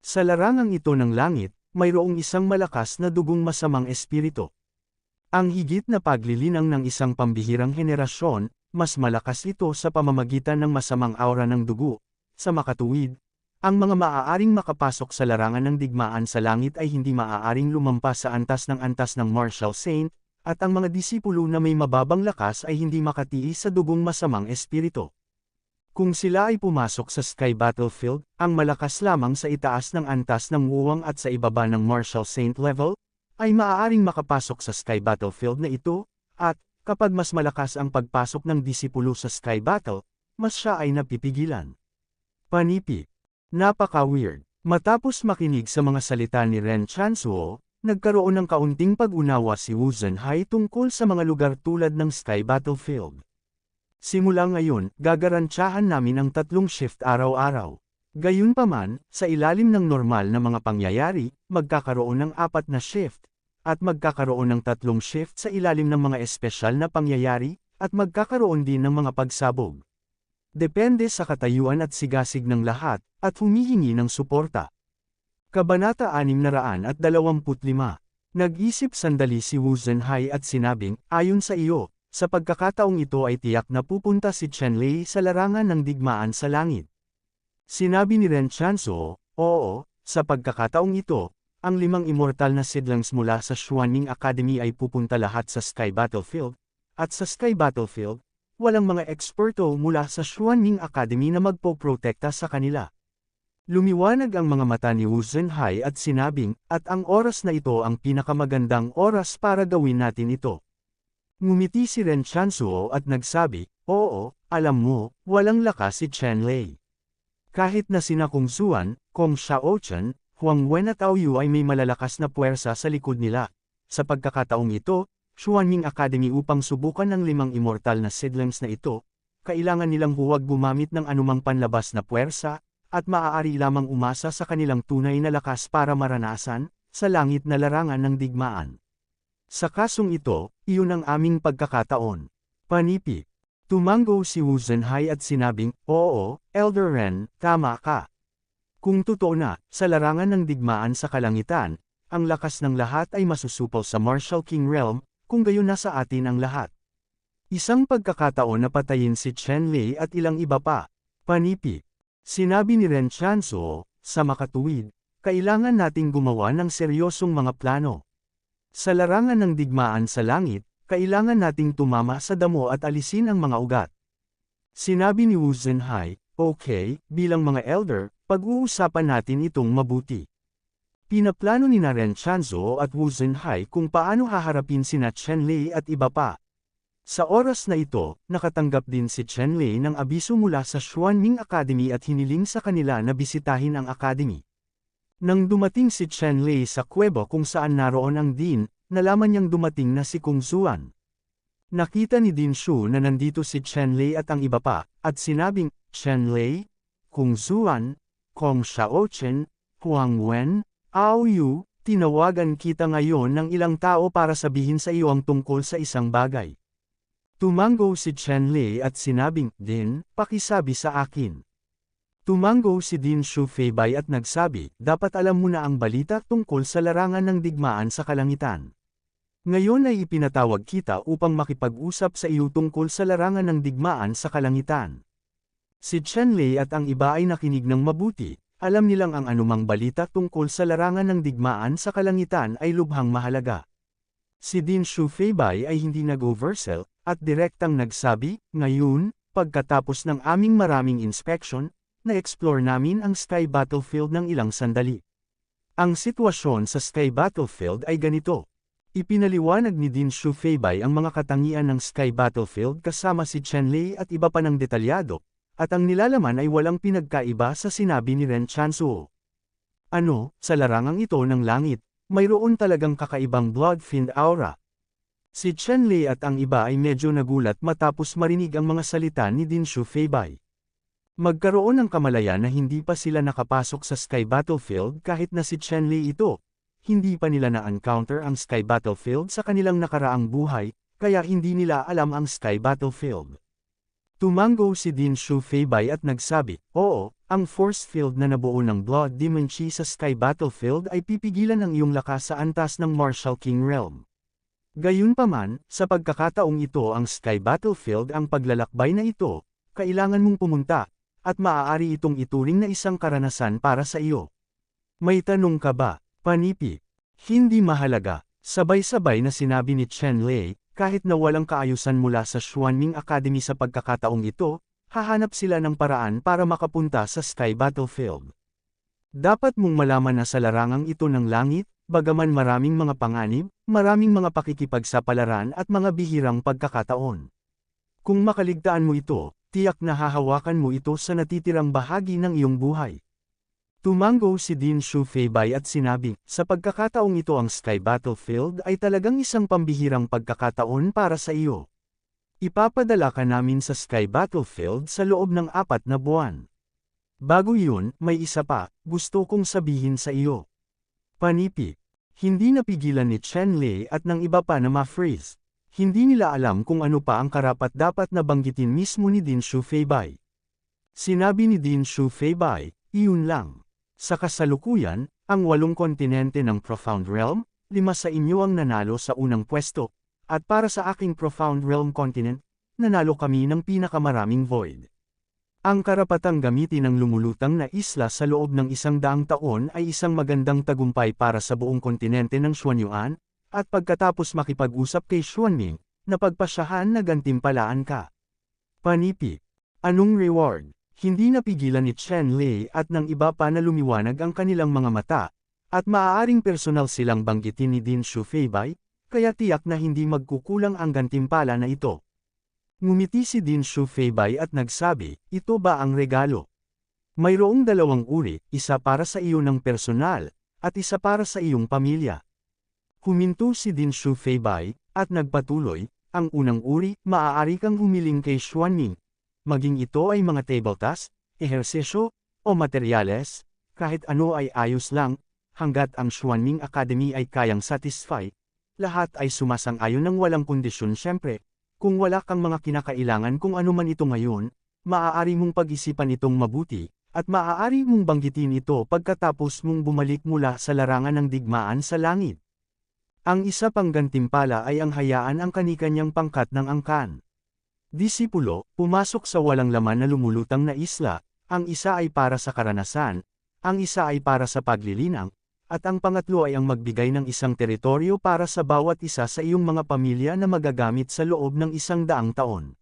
Sa larangang ito ng langit, mayroong isang malakas na dugong masamang espiritu. Ang higit na paglilinang ng isang pambihirang henerasyon, mas malakas ito sa pamamagitan ng masamang aura ng dugo. Sa makatuwid, ang mga maaaring makapasok sa larangan ng digmaan sa langit ay hindi maaaring lumampas sa antas ng Martial Saint, at ang mga disipulo na may mababang lakas ay hindi makatiis sa dugong masamang espiritu. Kung sila ay pumasok sa Sky Battlefield, ang malakas lamang sa itaas ng antas ng Wuwang at sa ibaba ng Martial Saint level, ay maaaring makapasok sa Sky Battlefield na ito, at, kapag mas malakas ang pagpasok ng disipulo sa Sky Battle, mas siya ay napipigilan. Panipi. Napaka-weird. Matapos makinig sa mga salita ni Ren Chanzuo, nagkaroon ng kaunting pag-unawa si Wu Zhenhai tungkol sa mga lugar tulad ng Sky Battlefield. Simula ngayon, gagarantyahan namin ang 3 shift araw-araw. Gayunpaman, sa ilalim ng normal na mga pangyayari, magkakaroon ng 4 na shift, at magkakaroon ng 3 shift sa ilalim ng mga espesyal na pangyayari, at magkakaroon din ng mga pagsabog. Depende sa katayuan at sigasig ng lahat, at humihingi ng suporta. Kabanata 625. Nag-isip sandali si Wu Zhenhai at sinabing, ayon sa iyo, sa pagkakataong ito ay tiyak na pupunta si Chen Lei sa larangan ng digmaan sa langit. Sinabi ni Ren Chanzuo, oo, sa pagkakataong ito, ang 5 immortal na seedlings mula sa Xuanning Academy ay pupunta lahat sa Sky Battlefield, at sa Sky Battlefield, walang mga eksperto mula sa Xuanning Academy na magpoprotekta sa kanila. Lumiwanag ang mga mata ni Wu Zhenhai at sinabing, at ang oras na ito ang pinakamagandang oras para gawin natin ito. Ngumiti si Ren Chanzuo at nagsabi, oo, alam mo, walang lakas si Chen Lei. Kahit na sina Kung Zuan, Kong Xiaochen, Huang Wen at Ao Yu ay may malalakas na puwersa sa likod nila. Sa pagkakataong ito, Xuanning Academy upang subukan ang 5 immortal na seedlings na ito, kailangan nilang huwag gumamit ng anumang panlabas na puwersa, at maaari lamang umasa sa kanilang tunay na lakas para maranasan, sa langit na larangan ng digmaan. Sa kasong ito, iyon ang aming pagkakataon. Panipi. Tumango si Wu Zhenhai at sinabing, oo, Elder Ren, tama ka. Kung totoo na, sa larangan ng digmaan sa kalangitan, ang lakas ng lahat ay masusupaw sa Martial King Realm, kung gayon nasa atin ang lahat. Isang pagkakataon na patayin si Chen Lei at ilang iba pa. Panipi. Sinabi ni Ren Chanzuo, sa makatuwid, kailangan nating gumawa ng seryosong mga plano. Sa larangan ng digmaan sa langit, kailangan nating tumama sa damo at alisin ang mga ugat. Sinabi ni Wu Zhenhai, okay, bilang mga elder, pag-uusapan natin itong mabuti. Pinaplano ni Ren Chanzuo at Wu Zhenhai kung paano haharapin sina Chen Lei at iba pa. Sa oras na ito, nakatanggap din si Chen Lei ng abiso mula sa Xuanning Academy at hiniling sa kanila na bisitahin ang Academy. Nang dumating si Chen Lei sa kuweba kung saan naroon ang Dean, nalaman niyang dumating na si Kung Zuan. Nakita ni Din Shu na nandito si Chen Lei at ang iba pa, at sinabing, Chen Lei, Kung Zuan, Kong Xiaochen, Huang Wen, Ao Yu, tinawagan kita ngayon ng ilang tao para sabihin sa iyo ang tungkol sa isang bagay. Tumango si Chen Lei at sinabing, Din, pakisabi sa akin. Tumango si Din Shu Feibay at nagsabi, dapat alam mo na ang balita tungkol sa larangan ng digmaan sa kalangitan. Ngayon ay ipinatawag kita upang makipag-usap sa iyo tungkol sa larangan ng digmaan sa kalangitan. Si Chen Lei at ang iba ay nakinig ng mabuti, alam nilang ang anumang balita tungkol sa larangan ng digmaan sa kalangitan ay lubhang mahalaga. Si Din Shu Feibay ay hindi nag-oversell, at direktang nagsabi, ngayon, pagkatapos ng aming maraming inspection, na-explore namin ang Sky Battlefield ng ilang sandali. Ang sitwasyon sa Sky Battlefield ay ganito. Ipinaliwanag ni Din Shu Feibay ang mga katangian ng Sky Battlefield kasama si Chen Lei at iba pa ng detalyado, at ang nilalaman ay walang pinagkaiba sa sinabi ni Ren Chanzuo. Ano, sa larangang ito ng langit, mayroon talagang kakaibang blood-fiend aura. Si Chen Lei at ang iba ay medyo nagulat matapos marinig ang mga salita ni Din Shu Feibay. Magkaroon ng kamalayan na hindi pa sila nakapasok sa Sky Battlefield kahit na si Chenlei ito. Hindi pa nila na-encounter ang Sky Battlefield sa kanilang nakaraang buhay, kaya hindi nila alam ang Sky Battlefield. Tumango si Din Shufeibay at nagsabi, oo, ang force field na nabuo ng Blood Demon Chi sa Sky Battlefield ay pipigilan ang iyong lakas sa antas ng Martial King Realm. Gayunpaman, sa pagkakataong ito ang Sky Battlefield ang paglalakbay na ito, kailangan mong pumunta, at maaari itong ituring na isang karanasan para sa iyo. May tanong ka ba, Panipi? Hindi mahalaga, sabay-sabay na sinabi ni Chenlei, kahit na walang kaayusan mula sa Xuanming Academy sa pagkakataong ito, hahanap sila ng paraan para makapunta sa Sky Battlefield. Dapat mong malaman na sa larangang ito ng langit, bagaman maraming mga panganib, maraming mga pakikipagsapalaran at mga bihirang pagkakataon. Kung makaligtaan mo ito, tiyak na hahawakan mo ito sa natitirang bahagi ng iyong buhay. Tumango si Din Shufeibay at sinabi, sa pagkakataong ito ang Sky Battlefield ay talagang isang pambihirang pagkakataon para sa iyo. Ipapadala ka namin sa Sky Battlefield sa loob ng 4 na buwan. Bago yun, may isa pa, gusto kong sabihin sa iyo. Panipi. Hindi napigilan ni Chenlei at ng iba pa na ma-freeze. Hindi nila alam kung ano pa ang karapat-dapat na banggitin mismo ni Din Shufeibay. Sinabi ni Din Shufeibay, iyon lang. Sa kasalukuyan, ang 8 kontinente ng Profound Realm, 5 sa inyo ang nanalo sa unang pwesto, at para sa aking Profound Realm continent, nanalo kami ng pinakamaraming void. Ang karapatang gamitin ng lumulutang na isla sa loob ng 100 taon ay isang magandang tagumpay para sa buong kontinente ng Xuanyuan, at pagkatapos makipag-usap kay Xuanming, napagpasyahan na gantimpalaan ka. Panipi. Anong reward? Hindi napigilan ni Chenlei at ng iba pa na lumiwanag ang kanilang mga mata, at maaaring personal silang banggitin ni Din Shufeibay, kaya tiyak na hindi magkukulang ang gantimpala na ito. Ngumiti si Din Shufeibay at nagsabi, ito ba ang regalo? Mayroong 2 uri, isa para sa iyo ng personal, at isa para sa iyong pamilya. Huminto si Din Shufeibay, at nagpatuloy, ang unang uri, maaari kang humiling kay Xuanming. Maging ito ay mga table task, ehersesyo, o materyales, kahit ano ay ayos lang, hanggat ang Xuanming Academy ay kayang satisfy, lahat ay sumasang-ayon ng walang kondisyon syempre. Kung wala kang mga kinakailangan kung ano man ito ngayon, maaari mong pag-isipan itong mabuti, at maaari mong banggitin ito pagkatapos mong bumalik mula sa larangan ng digmaan sa langit. Ang isa pang gantimpala ay ang hayaan ang kanikanyang pangkat ng angkan. Disipulo, pumasok sa walang laman na lumulutang na isla, ang isa ay para sa karanasan, ang isa ay para sa paglilinang, at ang pangatlo ay ang magbigay ng isang teritoryo para sa bawat isa sa iyong mga pamilya na magagamit sa loob ng 100 taon.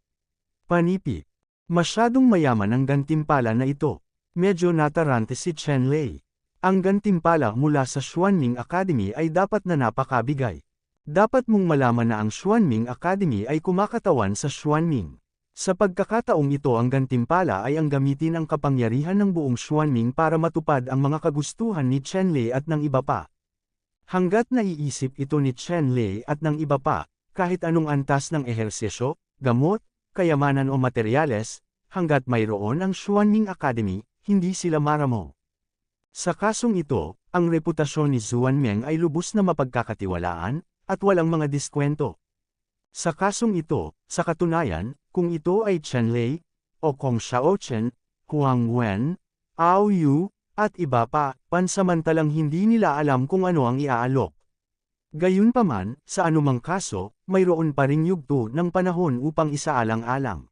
Panipi. Masyadong mayaman ang gantimpala na ito. Medyo natarante si Chenlei. Ang gantimpala mula sa Xuanming Academy ay dapat na napakabigay. Dapat mong malaman na ang Xuanming Academy ay kumakatawan sa Xuanming. Sa pagkakataong ito ang gantimpala ay ang gamitin ang kapangyarihan ng buong Xuanming para matupad ang mga kagustuhan ni Chenlei at ng iba pa. Hanggat naiisip ito ni Chenlei at ng iba pa, kahit anong antas ng ehersesyo, gamot, kayamanan o materyales, hanggat mayroon ang Xuanming Academy, hindi sila maramo. Sa kasong ito, ang reputasyon ni Xuanming ay lubos na mapagkakatiwalaan, at walang mga diskwento. Sa kasong ito, sa katunayan, kung ito ay Chenlei, o Kong Xiaochen, Huang Wen, Ao Yu, at iba pa, pansamantalang hindi nila alam kung ano ang iaalok. Gayunpaman, sa anumang kaso, mayroon pa ring yugto ng panahon upang isaalang-alang.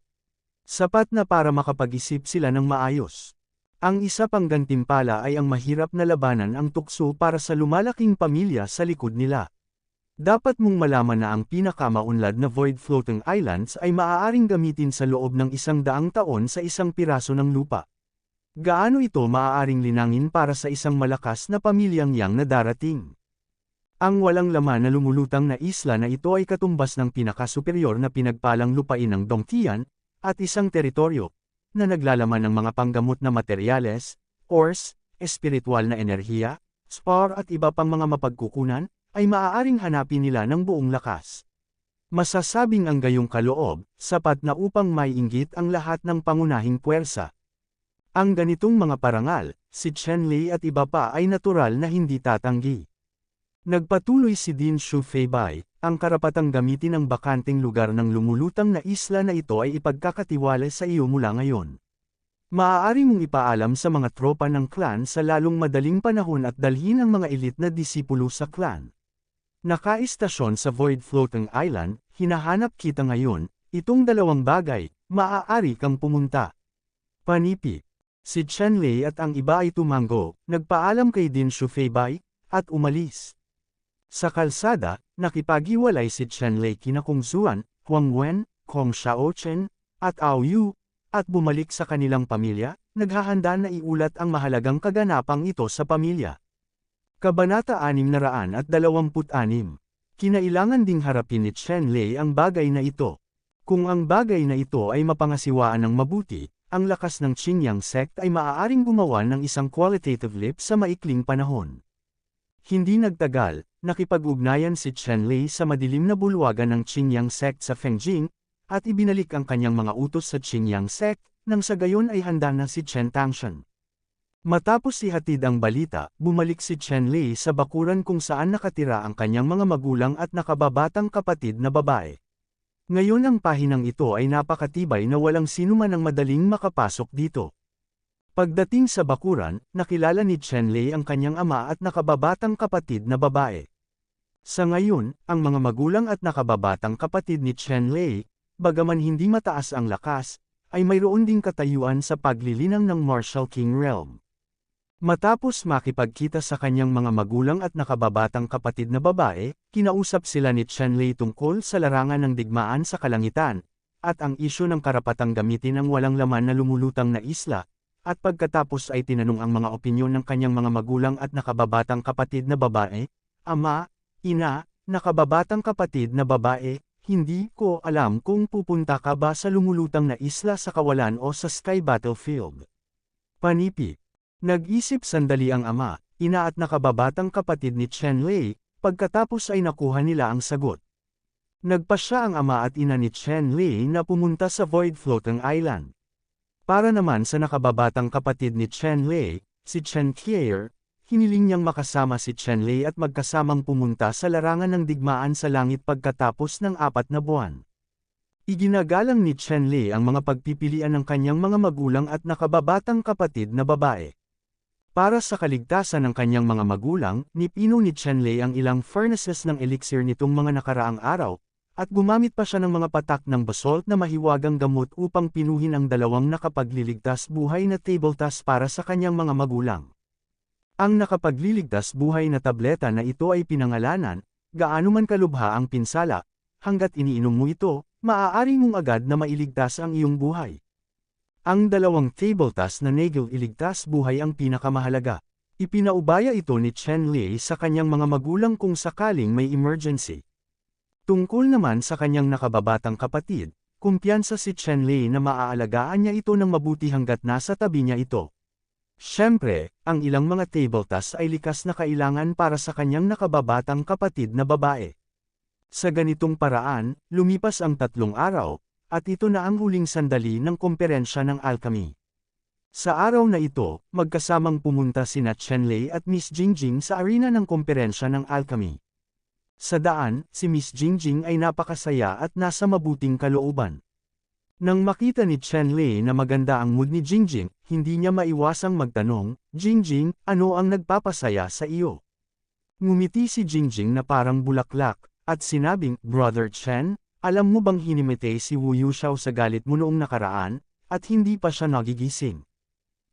Sapat na para makapag-isip sila ng maayos. Ang isa pang gantimpala ay ang mahirap na labanan ang tukso para sa lumalaking pamilya sa likod nila. Dapat mong malaman na ang pinakamaunlad na Void Floating Islands ay maaaring gamitin sa loob ng 100 taon sa isang piraso ng lupa. Gaano ito maaaring linangin para sa isang malakas na pamilyang yang na darating? Ang walang laman na lumulutang na isla na ito ay katumbas ng pinakasuperyor na pinagpalang lupain ng Dongtian, at isang teritoryo, na naglalaman ng mga panggamot na materyales, ores, espiritual na enerhiya, spar at iba pang mga mapagkukunan, ay maaaring hanapin nila ng buong lakas. Masasabing ang gayong kaloob, sapat na upang maiinggit ang lahat ng pangunahing puwersa. Ang ganitong mga parangal, si Chen Lei at iba pa ay natural na hindi tatanggi. Nagpatuloy si Din Shufeibai, ang karapatang gamitin ang bakanteng lugar ng lumulutang na isla na ito ay ipagkakatiwala sa iyo mula ngayon. Maaari mong ipaalam sa mga tropa ng clan sa lalong madaling panahon at dalhin ang mga elite na disipulo sa clan. Nakaistasyon sa Void Floating Island, hinahanap kita ngayon, itong dalawang bagay, maaari kang pumunta. Panipi. Si Chen Lei at ang iba ay tumango, nagpaalam kay Din Shufeibai, at umalis. Sa kalsada, nakipaghiwalay si Chen Lei kina Kung Zuan, Huang Wen, Kong Xiaochen, at Ao Yu, at bumalik sa kanilang pamilya, naghahanda na iulat ang mahalagang kaganapang ito sa pamilya. Kabanata 626. Kinailangan ding harapin ni Chen Lei ang bagay na ito. Kung ang bagay na ito ay mapangasiwaan ng mabuti, ang lakas ng Qingyang sect ay maaaring gumawa ng isang qualitative leap sa maikling panahon. Hindi nagtagal, nakipag-ugnayan si Chen Lei sa madilim na bulwagan ng Qingyang sect sa Fengjing, at ibinalik ang kanyang mga utos sa Qingyang sect, nang sa gayon ay handa na si Chen Tangshan. Matapos ihatid ang balita, bumalik si Chen Lei sa bakuran kung saan nakatira ang kanyang mga magulang at nakababatang kapatid na babae. Ngayon ang pahinang ito ay napakatibay na walang sino man ang madaling makapasok dito. Pagdating sa bakuran, nakilala ni Chen Lei ang kanyang ama at nakababatang kapatid na babae. Sa ngayon, ang mga magulang at nakababatang kapatid ni Chen Lei, bagaman hindi mataas ang lakas, ay mayroon ding katayuan sa paglilinang ng Martial King Realm. Matapos makipagkita sa kanyang mga magulang at nakababatang kapatid na babae, kinausap sila ni Chen Lei tungkol sa larangan ng digmaan sa kalangitan, at ang isyu ng karapatang gamitin ang walang laman na lumulutang na isla, at pagkatapos ay tinanong ang mga opinyon ng kanyang mga magulang at nakababatang kapatid na babae, ama, ina, nakababatang kapatid na babae, hindi ko alam kung pupunta ka ba sa lumulutang na isla sa kawalan o sa Sky Battlefield. Panipi. Nag-isip sandali ang ama, ina at nakababatang kapatid ni Chen Lei, pagkatapos ay nakuha nila ang sagot. Nagpasya ang ama at ina ni Chen Lei na pumunta sa Void Floating Island. Para naman sa nakababatang kapatid ni Chen Lei, si Chen Qier, hiniling niyang makasama si Chen Lei at magkasamang pumunta sa larangan ng digmaan sa langit pagkatapos ng 4 na buwan. Iginagalang ni Chen Lei ang mga pagpipilian ng kanyang mga magulang at nakababatang kapatid na babae. Para sa kaligtasan ng kanyang mga magulang, nipino ni Chen Lei ang ilang furnaces ng elixir nitong mga nakaraang araw, at gumamit pa siya ng mga patak ng basalt na mahiwagang gamot upang pinuhin ang dalawang nakapagliligtas buhay na table task para sa kanyang mga magulang. Ang nakapagliligtas buhay na tableta na ito ay pinangalanan, gaano man kalubha ang pinsala, hanggat iniinom mo ito, maaari mong agad na mailigtas ang iyong buhay. Ang dalawang table task na Nagel iligtas buhay ang pinakamahalaga. Ipinaubaya ito ni Chen Lei sa kanyang mga magulang kung sakaling may emergency. Tungkol naman sa kanyang nakababatang kapatid, kumpiyansa si Chen Lei na maaalagaan niya ito ng mabuti hanggat nasa tabi niya ito. Siyempre, ang ilang mga table tasks ay likas na kailangan para sa kanyang nakababatang kapatid na babae. Sa ganitong paraan, lumipas ang 3 araw, at ito na ang huling sandali ng komperensya ng alchemy. Sa araw na ito, magkasamang pumunta sina Chen Lei at Miss Jingjing sa arena ng komperensya ng alchemy. Sa daan, si Miss Jingjing ay napakasaya at nasa mabuting kalooban. Nang makita ni Chen Lei na maganda ang mood ni Jingjing, hindi niya maiwasang magtanong, "Jingjing, ano ang nagpapasaya sa iyo?" Ngumiti si Jingjing na parang bulaklak, at sinabing, "Brother Chen, alam mo bang hinimite si Wu Yuxiao sa galit mo noong nakaraan, at hindi pa siya nagigising?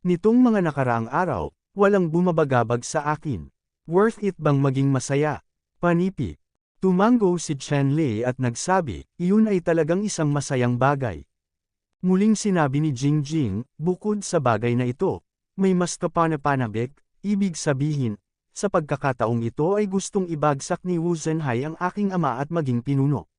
Nitong mga nakaraang araw, walang bumabagabag sa akin. Worth it bang maging masaya?" Panipi. Tumango si Chen Lei at nagsabi, "Iyon ay talagang isang masayang bagay." Muling sinabi ni Jingjing, "Bukod sa bagay na ito, may mas kapanapanabik, ibig sabihin, sa pagkakataong ito ay gustong ibagsak ni Wu Zhenhai ang aking ama at maging pinuno.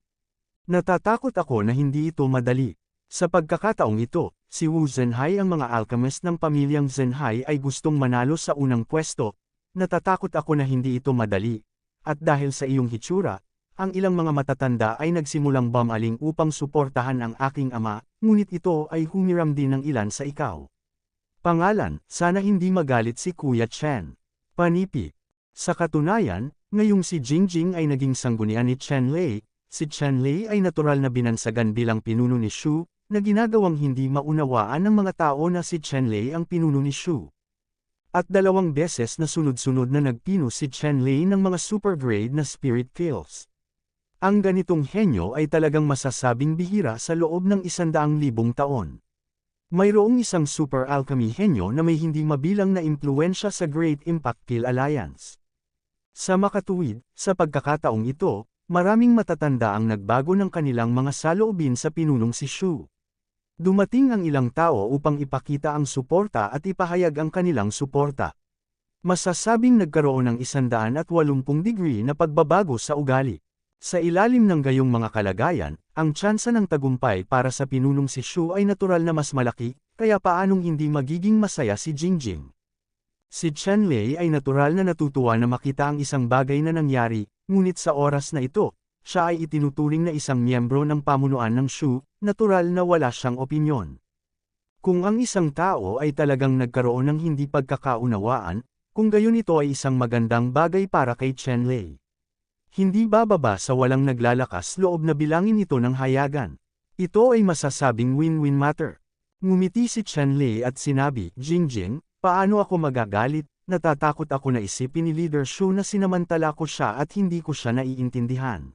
Natatakot ako na hindi ito madali. Sa pagkakataong ito, si Wu Zhenhai ang mga alchemist ng pamilyang Zhenhai ay gustong manalo sa unang pwesto, natatakot ako na hindi ito madali, at dahil sa iyong hitsura, ang ilang mga matatanda ay nagsimulang bumaling upang suportahan ang aking ama, ngunit ito ay humiram din ng ilan sa ikaw. Pangalan, sana hindi magalit si Kuya Chen. Panipik. Sa katunayan, ngayong si Jingjing ay naging sanggunian ni Chen Lei, si Chen Lei ay natural na binansagan bilang pinuno ni Shu, na ginagawang hindi maunawaan ng mga tao na si Chen Lei ang pinuno ni Shu. At 2 beses na sunod-sunod na nagpino si Chen Lei ng mga super grade na spirit kills. Ang ganitong henyo ay talagang masasabing bihira sa loob ng 100,000 taon. Mayroong isang super alchemy henyo na may hindi mabilang na impluensya sa Great Impact Kill Alliance. Sa makatuwid, sa pagkakataong ito, maraming matatanda ang nagbago ng kanilang mga saloobin sa pinunong si Shu. Dumating ang ilang tao upang ipakita ang suporta at ipahayag ang kanilang suporta. Masasabing nagkaroon ng 180 degree na pagbabago sa ugali. Sa ilalim ng gayong mga kalagayan, ang tsansa ng tagumpay para sa pinunong si Shu ay natural na mas malaki, kaya paanong hindi magiging masaya si Jingjing? Si Chen Lei ay natural na natutuwa na makita ang isang bagay na nangyari, ngunit sa oras na ito, siya ay itinuturing na isang miyembro ng pamunuan ng Shu, natural na wala siyang opinyon. Kung ang isang tao ay talagang nagkaroon ng hindi pagkakaunawaan, kung gayon ito ay isang magandang bagay para kay Chen Lei. Hindi bababa sa walang naglalakas loob na bilangin ito ng hayagan. Ito ay masasabing win-win matter. Ngumiti si Chen Lei at sinabi, Jingjing, paano ako magagalit? Natatakot ako na isipin ni Leader Shu na sinamantala ko siya at hindi ko siya naiintindihan.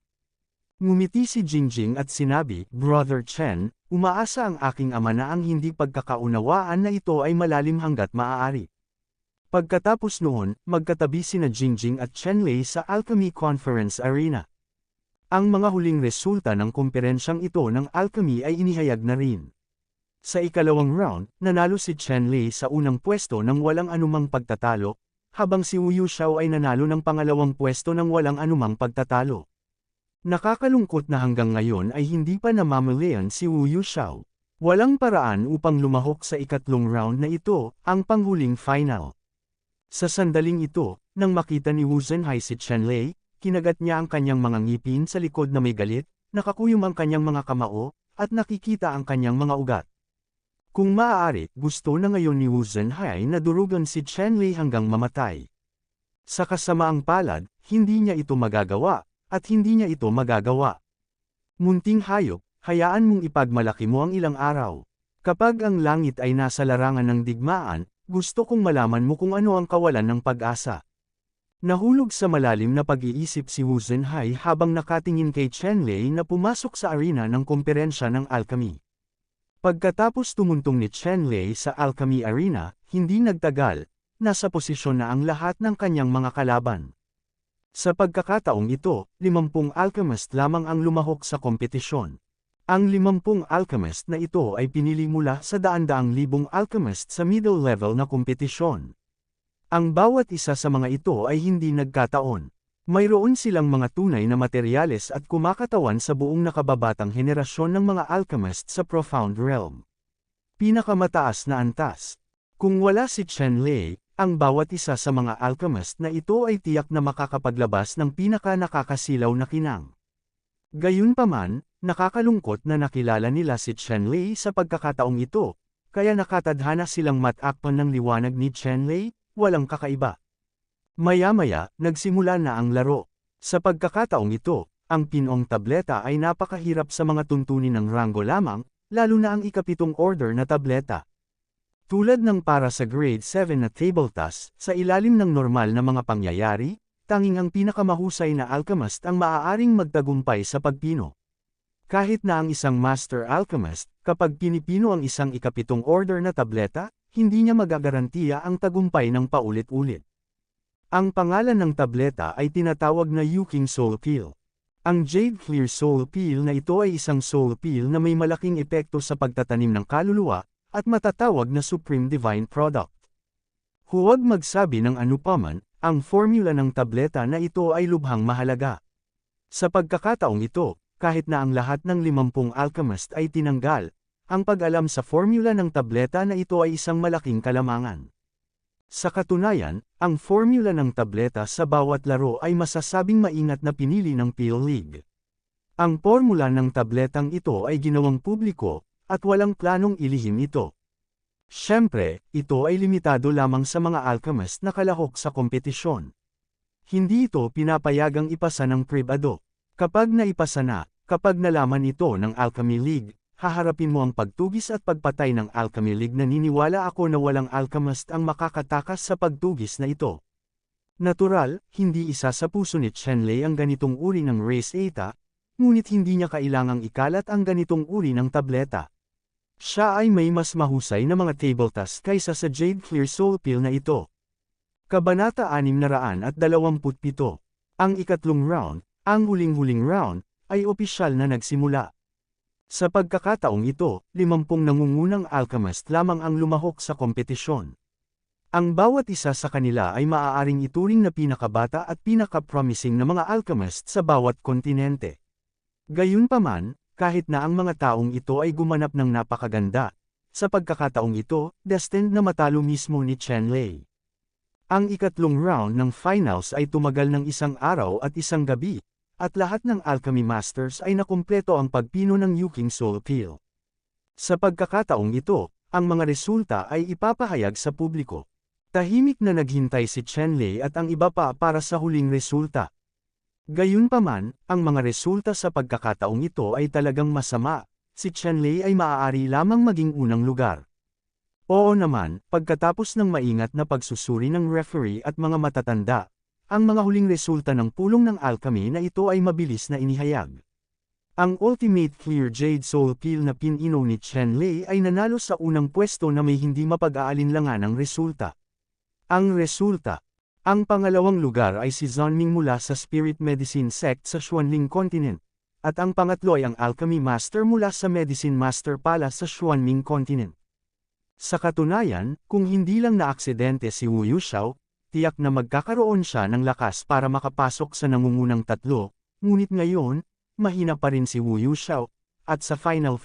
Ngumiti si Jingjing at sinabi, Brother Chen, umaasa ang aking ama na ang hindi pagkakaunawaan na ito ay malalim hanggat maaari. Pagkatapos noon, magkatabi sina Jingjing at Chen Lei sa Alchemy Conference Arena. Ang mga huling resulta ng komperensyang ito ng Alchemy ay inihayag na rin. Sa ikalawang round, nanalo si Chen Lei sa unang pwesto ng walang anumang pagtatalo, habang si Wu Yuxiao ay nanalo ng pangalawang pwesto ng walang anumang pagtatalo. Nakakalungkot na hanggang ngayon ay hindi pa namamalayan si Wu Yuxiao. Walang paraan upang lumahok sa ikatlong round na ito, ang panghuling final. Sa sandaling ito, nang makita ni Wu Zhenhai si Chen Lei, kinagat niya ang kanyang mga ngipin sa likod na may galit, nakakuyom ang kanyang mga kamao, at nakikita ang kanyang mga ugat. Kung maaari, gusto na ngayon ni Wu Zhenhai na durugan si Chen Lei hanggang mamatay. Sa kasamaang palad, hindi niya ito magagawa, at hindi niya ito magagawa. Munting hayop, hayaan mong ipagmalaki mo ang ilang araw. Kapag ang langit ay nasa larangan ng digmaan, gusto kong malaman mo kung ano ang kawalan ng pag-asa. Nahulog sa malalim na pag-iisip si Wu Zhenhai habang nakatingin kay Chen Lei na pumasok sa arena ng komperensya ng alchemy. Pagkatapos tumuntong ni Chen Lei sa alchemy arena, hindi nagtagal, nasa posisyon na ang lahat ng kanyang mga kalaban. Sa pagkakataong ito, 50 alchemist lamang ang lumahok sa kompetisyon. Ang 50 alchemist na ito ay pinili mula sa daan-daang libong alchemist sa middle level na kompetisyon. Ang bawat isa sa mga ito ay hindi nagkataon. Mayroon silang mga tunay na materyales at kumakatawan sa buong nakababatang henerasyon ng mga alchemist sa Profound Realm. Pinakamataas na antas. Kung wala si Chen Lei, ang bawat isa sa mga alchemist na ito ay tiyak na makakapaglabas ng pinaka-nakakasilaw na kinang. Gayunpaman, nakakalungkot na nakilala nila si Chen Lei sa pagkakataong ito, kaya nakatadhana silang matakpan ng liwanag ni Chen Lei, walang kakaiba. Maya-maya, nagsimula na ang laro. Sa pagkakataong ito, ang pinong tableta ay napakahirap sa mga tuntunin ng Rango lamang, lalo na ang ikapitong order na tableta. Tulad ng para sa grade 7 na table task, sa ilalim ng normal na mga pangyayari, tanging ang pinakamahusay na alchemist ang maaaring magtagumpay sa pagpino. Kahit na ang isang master alchemist, kapag pinipino ang isang ikapitong order na tableta, hindi niya magagarantiya ang tagumpay ng paulit-ulit. Ang pangalan ng tableta ay tinatawag na Yuking Soul Peel. Ang Jade Clear Soul Peel na ito ay isang soul peel na may malaking epekto sa pagtatanim ng kaluluwa, at matatawag na Supreme Divine Product. Huwag magsabi ng anupaman, ang formula ng tableta na ito ay lubhang mahalaga. Sa pagkakataong ito, kahit na ang lahat ng 50 alchemist ay tinanggal, ang pag-alam sa formula ng tableta na ito ay isang malaking kalamangan. Sa katunayan, ang formula ng tableta sa bawat laro ay masasabing maingat na pinili ng Peel League. Ang formula ng tabletang ito ay ginawang publiko, at walang planong ilihim ito. Siyempre, ito ay limitado lamang sa mga alchemist na kalahok sa kompetisyon. Hindi ito pinapayagang ipasa ng pribado. Kapag naipasa na, kapag nalaman ito ng Alchemy League, haharapin mo ang pagtugis at pagpatay ng Alchemy League. Naniniwala ako na walang alchemist ang makakatakas sa pagtugis na ito. Natural, hindi isa sa puso ni Chenlei ang ganitong uri ng race eta, ngunit hindi niya kailangang ikalat ang ganitong uri ng tableta. Siya ay may mas mahusay na mga table task kaysa sa Jade Clear Soul Pill na ito. Kabanata 627. Ang ikatlong round, ang huling-huling round, ay opisyal na nagsimula. Sa pagkakataong ito, 50 nangungunang alchemist lamang ang lumahok sa kompetisyon. Ang bawat isa sa kanila ay maaaring ituring na pinakabata at pinaka-promising na mga alchemist sa bawat kontinente. Gayunpaman, kahit na ang mga taong ito ay gumanap ng napakaganda, sa pagkakataong ito, destined na matalo mismo ni Chenlei. Ang ikatlong round ng finals ay tumagal ng 1 araw at 1 gabi, at lahat ng Alchemy Masters ay nakumpleto ang pagpino ng Yuking Soul Pill. Sa pagkakataong ito, ang mga resulta ay ipapahayag sa publiko. Tahimik na naghintay si Chenlei at ang iba pa para sa huling resulta. Gayunpaman, ang mga resulta sa pagkakataong ito ay talagang masama. Si Chenlei ay maaari lamang maging unang lugar. Oo naman, pagkatapos ng maingat na pagsusuri ng referee at mga matatanda, ang mga huling resulta ng pulong ng alchemy na ito ay mabilis na inihayag. Ang Ultimate Clear Jade Soul Pill na pinino ni Chenlei ay nanalo sa unang pwesto na may hindi mapag-aalinlanganang resulta. Ang resulta. Ang pangalawang lugar ay si Zhonming mula sa Spirit Medicine Sect sa Xuanling Continent, at ang pangatlo ay ang Alchemy Master mula sa Medicine Master Palace sa Xuanming Continent. Sa katunayan, kung hindi lang na-aksidente si Wu Yuxiao, tiyak na magkakaroon siya ng lakas para makapasok sa nangungunang tatlo, ngunit ngayon, mahina pa rin si Wu Yuxiao, at sa final,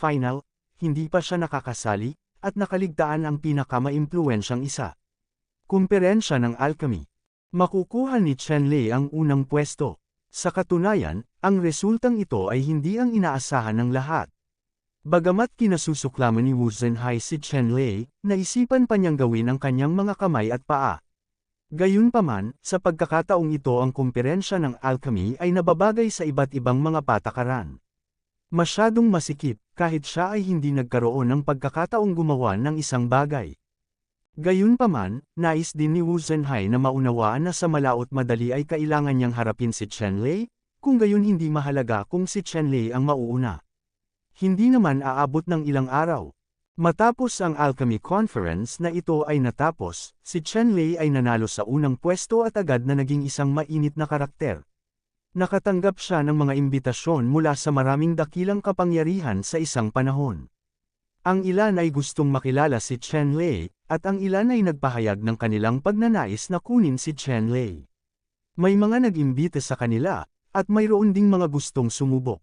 hindi pa siya nakakasali, at nakaligtaan ang pinakamaimpluwensyang isa. Kumperensya ng Alchemy. Makukuha ni Chenlei ang unang pwesto. Sa katunayan, ang resultang ito ay hindi ang inaasahan ng lahat. Bagamat kinasusuklaman ni Wu Zhenhai si Chenlei, naisipan pa niyang gawin ang kanyang mga kamay at paa. Gayunpaman, sa pagkakataong ito ang kumperensya ng alchemy ay nababagay sa iba't ibang mga patakaran. Masyadong masikip, kahit siya ay hindi nagkaroon ng pagkakataong gumawa ng isang bagay. Gayunpaman, nais din ni Wu Zhenhai na maunawaan na sa malaot madali ay kailangan niyang harapin si Chenlei, kung gayon hindi mahalaga kung si Chenlei ang mauuna. Hindi naman aabot ng ilang araw. Matapos ang Alchemy Conference na ito ay natapos, si Chenlei ay nanalo sa unang pwesto at agad na naging isang mainit na karakter. Nakatanggap siya ng mga imbitasyon mula sa maraming dakilang kapangyarihan sa isang panahon. Ang ilan ay gustong makilala si Chenlei, at ang ilan ay nagpahayag ng kanilang pagnanais na kunin si Chenlei. May mga nag-imbita sa kanila, at mayroon ding mga gustong sumubok.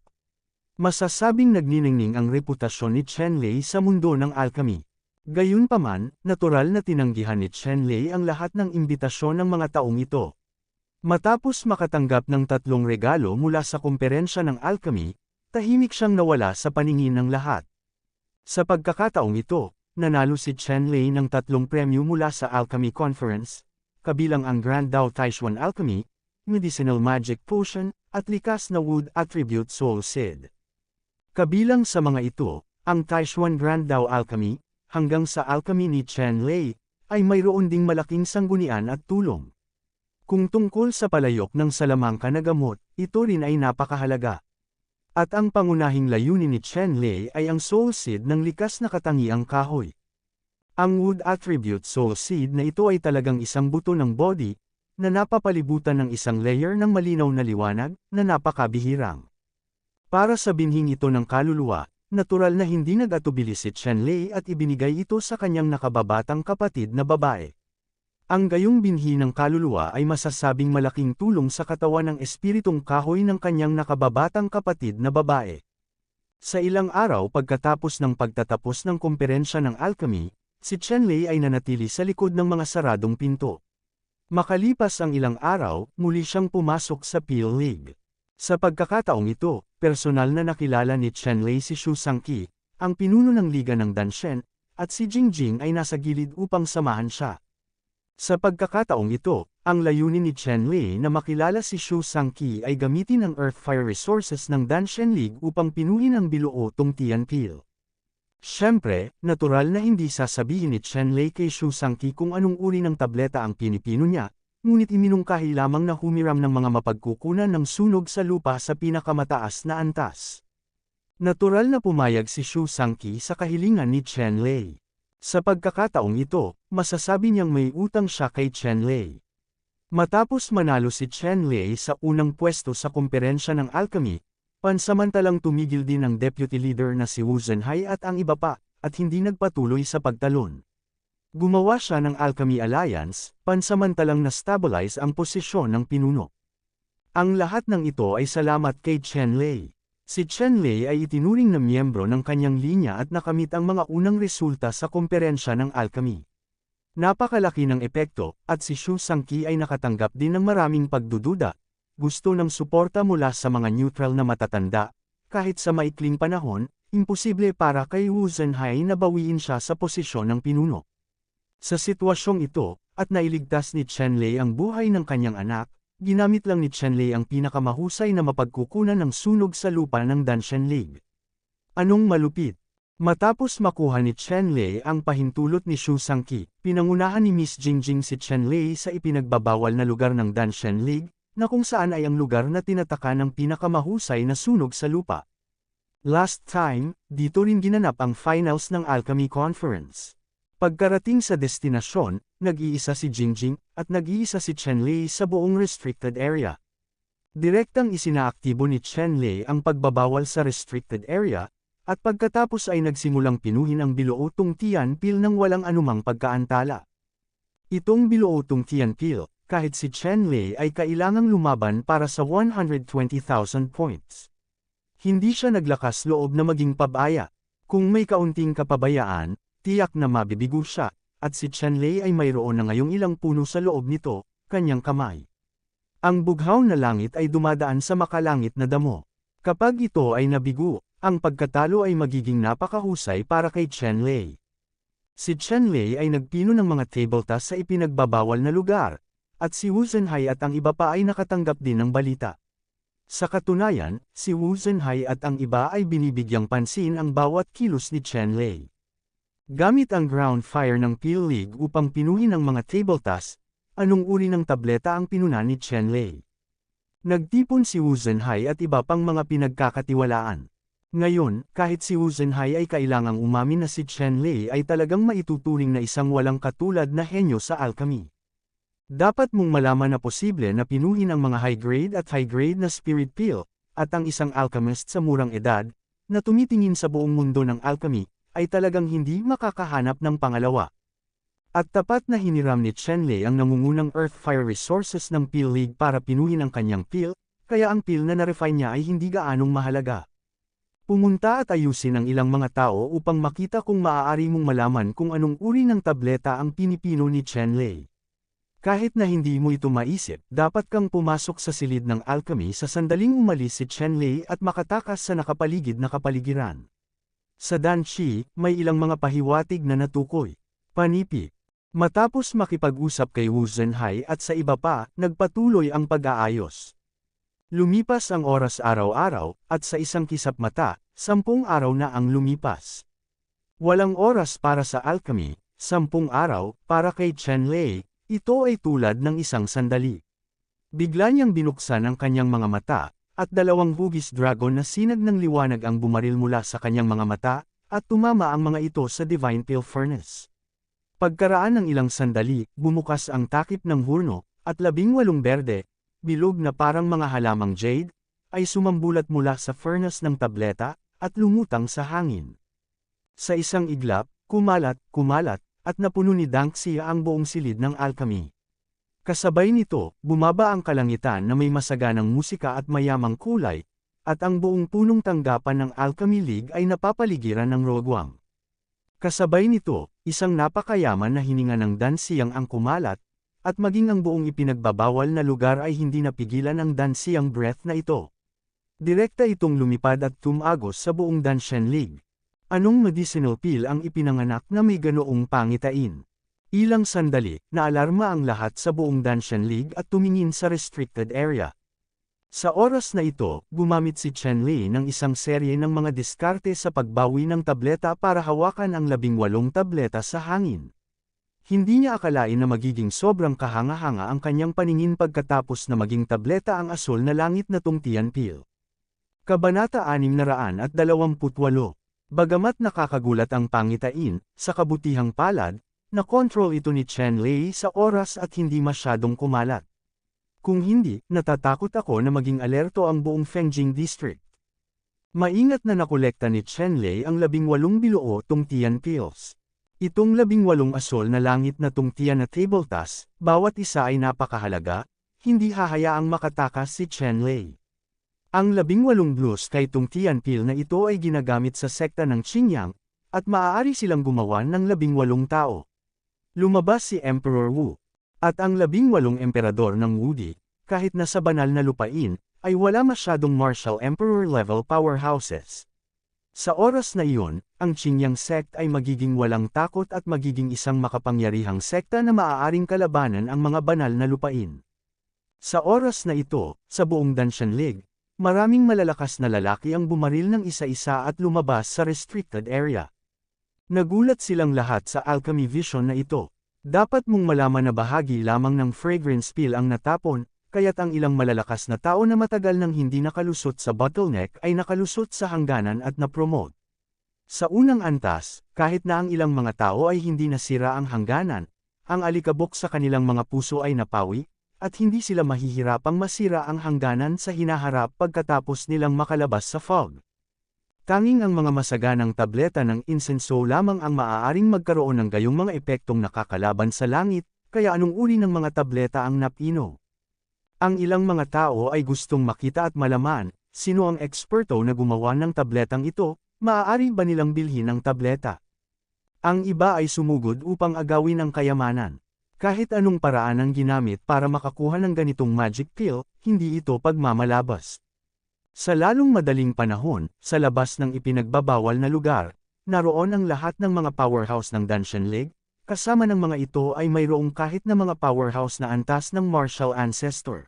Masasabing nagniningning ang reputasyon ni Chenlei sa mundo ng alchemy. Gayunpaman, natural na tinanggihan ni Chenlei ang lahat ng imbitasyon ng mga taong ito. Matapos makatanggap ng 3 regalo mula sa kumperensya ng alchemy, tahimik siyang nawala sa paningin ng lahat. Sa pagkakataong ito, nanalo si Chenlei ng 3 premyo mula sa Alchemy Conference, kabilang ang Grand Dao Taishuan Alchemy, Medicinal Magic Potion, at likas na Wood Attribute Soul Seed. Kabilang sa mga ito, ang Taishuan Grand Dao Alchemy, hanggang sa alchemy ni Chenlei, ay mayroon ding malaking sanggunian at tulong. Kung tungkol sa palayok ng salamangka na gamot, ito rin ay napakahalaga. At ang pangunahing layunin ni Chenlei ay ang Soul Seed ng likas na katangiang kahoy. Ang Wood Attribute Soul Seed na ito ay talagang isang buto ng body, na napapalibutan ng isang layer ng malinaw na liwanag, na napakabihirang. Para sa binhing ito ng kaluluwa, natural na hindi nag-atubili si Chenlei at ibinigay ito sa kanyang nakababatang kapatid na babae. Ang gayong binhi ng kaluluwa ay masasabing malaking tulong sa katawan ng espiritong kahoy ng kanyang nakababatang kapatid na babae. Sa ilang araw pagkatapos ng pagtatapos ng kumperensya ng alchemy, si Chenlei ay nanatili sa likod ng mga saradong pinto. Makalipas ang ilang araw, muli siyang pumasok sa Peel League. Sa pagkakataong ito, personal na nakilala ni Chenlei si Xu Sangqi, ang pinuno ng Liga ng Danshen, at si Jingjing ay nasa gilid upang samahan siya. Sa pagkakataong ito, ang layunin ni Chen Lei na makilala si Shu Sangqi ay gamitin ang Earth-Fire resources ng Danshan League upang pinuhin ang Biluo Tungtian Pil. Siyempre, natural na hindi sasabihin ni Chen Lei kay Shu Sangqi kung anong uri ng tableta ang pinipino niya, ngunit iminungkahi lamang na humiram ng mga mapagkukunan ng sunog sa lupa sa pinakamataas na antas. Natural na pumayag si Shu Sangqi sa kahilingan ni Chen Lei. Sa pagkakataong ito, masasabi niyang may utang siya kay Chen Lei. Matapos manalo si Chen Lei sa unang pwesto sa komperensya ng alchemy, pansamantalang tumigil din ang deputy leader na si Wu Zhenhai at ang iba pa, at hindi nagpatuloy sa pagtalon. Gumawa siya ng Alchemy Alliance, pansamantalang na-stabilize ang posisyon ng pinuno. Ang lahat ng ito ay salamat kay Chen Lei. Si Chen Lei ay itinuring na miyembro ng kanyang linya at nakamit ang mga unang resulta sa komperensya ng alchemy. Napakalaki ng epekto, at si Shu Sangqi ay nakatanggap din ng maraming pagdududa, gusto ng suporta mula sa mga neutral na matatanda, kahit sa maikling panahon, imposible para kay Wu Zhenhai na bawiin siya sa posisyon ng pinuno. Sa sitwasyong ito, at nailigtas ni Chen Lei ang buhay ng kanyang anak, ginamit lang ni Chen Lei ang pinakamahusay na mapagkukunan ng sunog sa lupa ng Danshan League. Anong malupit? Matapos makuha ni Chen Lei ang pahintulot ni Shu Sangqi, pinangunahan ni Miss Jingjing si Chen Lei sa ipinagbabawal na lugar ng Danshan League, na kung saan ay ang lugar na tinataka ng pinakamahusay na sunog sa lupa. Last time, dito rin ginanap ang finals ng Alchemy Conference. Pagkarating sa destinasyon, nag-iisa si Jingjing, at nag-iisa si Chen Lei sa buong restricted area. Direktang isinaaktibo ni Chen Lei ang pagbabawal sa restricted area, at pagkatapos ay nagsimulang pinuhin ang Biluo Tungtian Pil ng walang anumang pagkaantala. Itong Biluo Tungtian Pil, kahit si Chen Lei ay kailangang lumaban para sa 120,000 points. Hindi siya naglakas loob na maging pabaya. Kung may kaunting kapabayaan, tiyak na mabibigo siya, at si Chen Lei ay mayroon na ngayong ilang puno sa loob nito, kanyang kamay. Ang bughaw na langit ay dumadaan sa makalangit na damo. Kapag ito ay nabigo, ang pagkatalo ay magiging napakahusay para kay Chen Lei. Si Chen Lei ay nagpino ng mga tabletas sa ipinagbabawal na lugar, at si Wu Zhenhai at ang iba pa ay nakatanggap din ng balita. Sa katunayan, si Wu Zhenhai at ang iba ay binibigyang pansin ang bawat kilos ni Chen Lei. Gamit ang ground fire ng Pil League upang pinuhin ang mga tabletas, anong uri ng tableta ang pinunan ni Chen Lei? Nagtipon si Wu Zhenhai at iba pang mga pinagkakatiwalaan. Ngayon, kahit si Wu Zhenhai ay kailangang umamin na si Chen Lei ay talagang maituturing na isang walang katulad na henyo sa alchemy. Dapat mong malaman na posible na pinuhin ang mga high-grade at high-grade na spirit pil, at ang isang alchemist sa murang edad, na tumitingin sa buong mundo ng alchemy, ay talagang hindi makakahanap ng pangalawa. At tapat na hiniram ni Chen Lei ang nangungunang Earth-Fire resources ng Pil League para pinuhin ang kanyang pil, kaya ang pil na na-refine niya ay hindi gaanong mahalaga. Pumunta at ayusin ang ilang mga tao upang makita kung maaari mong malaman kung anong uri ng tableta ang pinipino ni Chen Lei. Kahit na hindi mo ito maisip, dapat kang pumasok sa silid ng alchemy sa sandaling umalis si Chen Lei at makatakas sa nakapaligid na kapaligiran. Sa Danshi, may ilang mga pahiwatig na natukoy. Panipi. Matapos makipag-usap kay Wu Zhenhai at sa iba pa, nagpatuloy ang pag-aayos. Lumipas ang oras araw-araw, at sa isang kisap mata, 10 araw na ang lumipas. Walang oras para sa alchemy, 10 araw, para kay Chen Lei, ito ay tulad ng isang sandali. Bigla niyang binuksan ang kanyang mga mata, at 2 hugis dragon na sinag ng liwanag ang bumaril mula sa kanyang mga mata, at tumama ang mga ito sa Divine Pale Furnace. Pagkaraan ng ilang sandali, bumukas ang takip ng hurno, at 18 berde, bilog na parang mga halamang jade, ay sumambulat mula sa furnace ng tableta, at lumutang sa hangin. Sa isang iglap, kumalat, at napuno ni Danxia ang buong silid ng alchemy. Kasabay nito, bumaba ang kalangitan na may masaganang musika at mayamang kulay, at ang buong punong tanggapan ng Alchemy League ay napapaligiran ng rogwang. Kasabay nito, isang napakayaman na hininga ng Danxiang ang kumalat, at maging ang buong ipinagbabawal na lugar ay hindi napigilan ang Danxiang breath na ito. Direkta itong lumipad at tumagos sa buong Danshan League. Anong medicinal pill ang ipinanganak na may ganoong pangitain? Ilang sandali, naalarma ang lahat sa buong Danshan League at tumingin sa restricted area. Sa oras na ito, gumamit si Chen Lei ng isang serye ng mga diskarte sa pagbawi ng tableta para hawakan ang 18 tableta sa hangin. Hindi niya akalain na magiging sobrang kahanga-hanga ang kanyang paningin pagkatapos na maging tableta ang asul na langit na tungtian pill. Kabanata 628. Bagamat nakakagulat ang pangitain, sa kabutihang palad, na-control ito ni Chen Lei sa oras at hindi masyadong kumalat. Kung hindi, natatakot ako na maging alerto ang buong Fengjing District. Maingat na nakolekta ni Chen Lei ang 18 biluo tungtian pills. Itong 18 asol na langit na tungtian na table task, bawat isa ay napakahalaga, hindi hahayaang makatakas si Chen Lei. Ang 18 blues kay tungtian pill na ito ay ginagamit sa sekta ng Qingyang, at maaari silang gumawa ng 18 tao. Lumabas si Emperor Wu. At ang 18 emperador ng Wudi, kahit na sa banal na lupain, ay wala masyadong martial emperor-level powerhouses. Sa oras na iyon, ang Qingyang sect ay magiging walang takot at magiging isang makapangyarihang sekta na maaaring kalabanan ang mga banal na lupain. Sa oras na ito, sa buong Danshan League, maraming malalakas na lalaki ang bumaril ng isa-isa at lumabas sa restricted area. Nagulat silang lahat sa alchemy vision na ito. Dapat mong malaman na bahagi lamang ng fragrance pill ang natapon, kaya't ang ilang malalakas na tao na matagal nang hindi nakalusot sa bottleneck ay nakalusot sa hangganan at na-promote. Sa unang antas, kahit na ang ilang mga tao ay hindi nasira ang hangganan, ang alikabok sa kanilang mga puso ay napawi, at hindi sila mahihirapang masira ang hangganan sa hinaharap pagkatapos nilang makalabas sa fog. Tanging ang mga masaganang tableta ng insenso lamang ang maaaring magkaroon ng gayong mga epektong nakakalaban sa langit, kaya anong uri ng mga tableta ang napino? Ang ilang mga tao ay gustong makita at malaman, sino ang eksperto na gumawa ng tabletang ito, maaari ba nilang bilhin ang tableta? Ang iba ay sumugod upang agawin ang kayamanan. Kahit anong paraan ang ginamit para makakuha ng ganitong magic pill, hindi ito pagmamalabas. Sa lalong madaling panahon, sa labas ng ipinagbabawal na lugar, naroon ang lahat ng mga powerhouse ng Danshan League, kasama ng mga ito ay mayroong kahit na mga powerhouse na antas ng martial ancestor.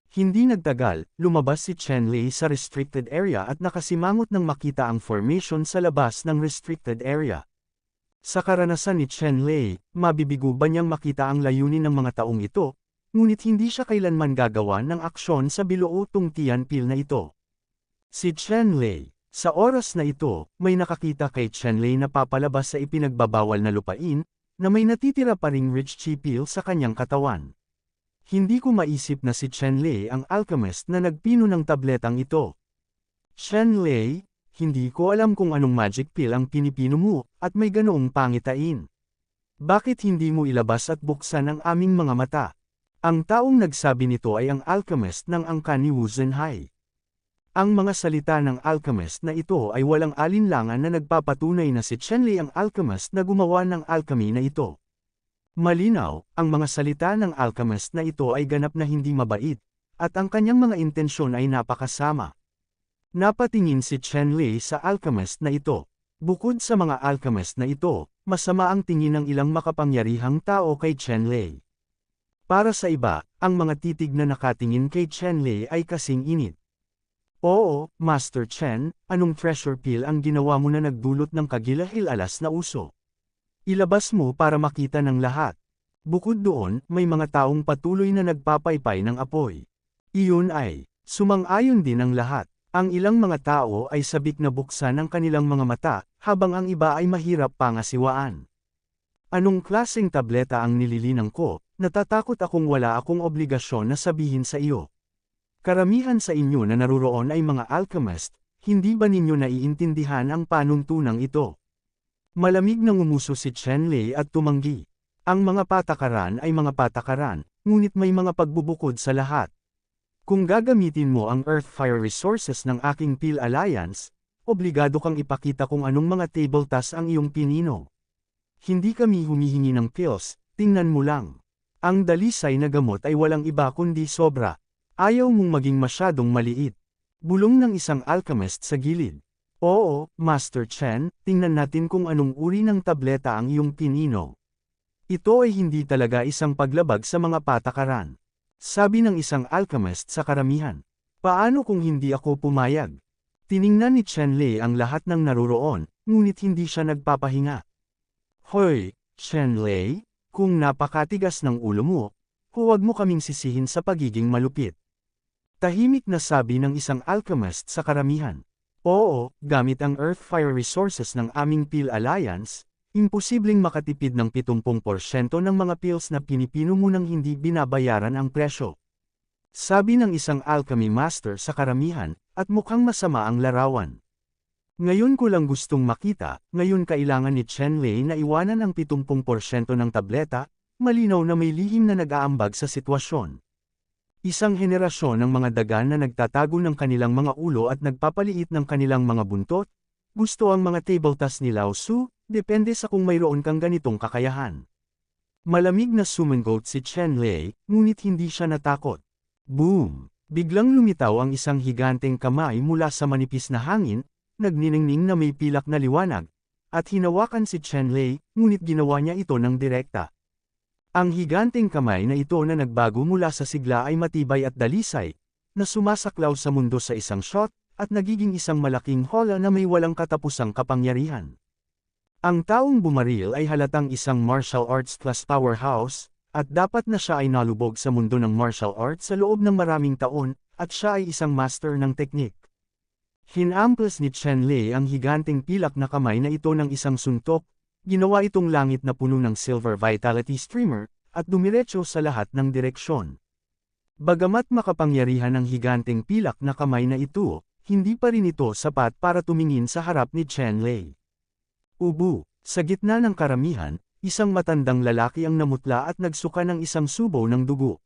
Hindi nagtagal, lumabas si Chen Lei sa restricted area at nakasimangot nang makita ang formation sa labas ng restricted area. Sa karanasan ni Chen Lei, mabibigo ba niyang makita ang layunin ng mga taong ito? Ngunit hindi siya kailanman gagawa ng aksyon sa biluo tungtian pill na ito. Si Chen Lei, sa oras na ito, may nakakita kay Chen Lei na papalabas sa ipinagbabawal na lupain, na may natitira pa ring rich chi pill sa kanyang katawan. Hindi ko maisip na si Chen Lei ang alchemist na nagpino ng tabletang ito. Chen Lei, hindi ko alam kung anong magic pill ang pinipino mo, at may ganoong pangitain. Bakit hindi mo ilabas at buksan ang aming mga mata? Ang taong nagsabi nito ay ang alchemist ng angkan ni Wu Zhenhai. Ang mga salita ng alchemist na ito ay walang alinlangan na nagpapatunay na si Chen Lei ang alchemist na gumawa ng alchemy na ito. Malinaw, ang mga salita ng alchemist na ito ay ganap na hindi mabait, at ang kanyang mga intensyon ay napakasama. Napatingin si Chen Lei sa alchemist na ito. Bukod sa mga alchemist na ito, masama ang tingin ng ilang makapangyarihang tao kay Chen Lei. Para sa iba, ang mga titig na nakatingin kay Chen Lei ay kasing init. Oo, Master Chen, anong treasure pill ang ginawa mo na nagdulot ng kagilahil-alas na uso? Ilabas mo para makita ng lahat. Bukod doon, may mga taong patuloy na nagpapaypay ng apoy. Iyon ay, sumang-ayon din ang lahat. Ang ilang mga tao ay sabik na buksan ang kanilang mga mata, habang ang iba ay mahirap pangasiwaan. Anong klaseng tableta ang nililinang ko? Natatakot akong wala akong obligasyon na sabihin sa iyo. Karamihan sa inyo na naruroon ay mga alchemist, hindi ba ninyo naiintindihan ang panuntunang ito? Malamig na ngumuso si Chen Lei at tumanggi. Ang mga patakaran ay mga patakaran, ngunit may mga pagbubukod sa lahat. Kung gagamitin mo ang Earth-Fire resources ng aking Pill Alliance, obligado kang ipakita kung anong mga table tasks ang iyong pinino. Hindi kami humihingi ng pills, tingnan mo lang. Ang dalisay na gamot ay walang iba kundi sobra. Ayaw mong maging masyadong maliit. Bulong ng isang alchemist sa gilid. Oo, Master Chen, tingnan natin kung anong uri ng tableta ang iyong pinino. Ito ay hindi talaga isang paglabag sa mga patakaran. Sabi ng isang alchemist sa karamihan. Paano kung hindi ako pumayag? Tiningnan ni Chen Lei ang lahat ng naroroon, ngunit hindi siya nagpapahinga. Hoy, Chen Lei, kung napakatigas ng ulo mo, huwag mo kaming sisihin sa pagiging malupit. Tahimik na sabi ng isang alchemist sa karamihan. Oo, gamit ang Earth-Fire resources ng aming Peel Alliance, imposibleng makatipid ng 70% ng mga pills na pinipino mo nang hindi binabayaran ang presyo. Sabi ng isang alchemy master sa karamihan, at mukhang masama ang larawan. Ngayon ko lang gustong makita, ngayon kailangan ni Chen Lei na iwanan ang 70% ng tableta, malinaw na may lihim na nag-aambag sa sitwasyon. Isang henerasyon ng mga dagan na nagtatago ng kanilang mga ulo at nagpapaliit ng kanilang mga buntot, gusto ang mga table task ni Lao Su, depende sa kung mayroon kang ganitong kakayahan. Malamig na sumangot si Chen Lei, ngunit hindi siya natakot. Boom! Biglang lumitaw ang isang higanteng kamay mula sa manipis na hangin, nagniningning na may pilak na liwanag, at hinawakan si Chen Lei, ngunit ginawa niya ito ng direkta. Ang higanteng kamay na ito na nagbago mula sa sigla ay matibay at dalisay, na sumasaklaw sa mundo sa isang shot, at nagiging isang malaking hola na may walang katapusang kapangyarihan. Ang taong bumaril ay halatang isang martial arts class powerhouse, at dapat na siya ay nalubog sa mundo ng martial arts sa loob ng maraming taon, at siya ay isang master ng teknik. Hinamplas ni Chen Lei ang higanteng pilak na kamay na ito ng isang suntok, ginawa itong langit na puno ng silver vitality streamer, at dumiretso sa lahat ng direksyon. Bagamat makapangyarihan ang higanteng pilak na kamay na ito, hindi pa rin ito sapat para tumingin sa harap ni Chen Lei. Ubu, sa gitna ng karamihan, isang matandang lalaki ang namutla at nagsuka ng isang subo ng dugo.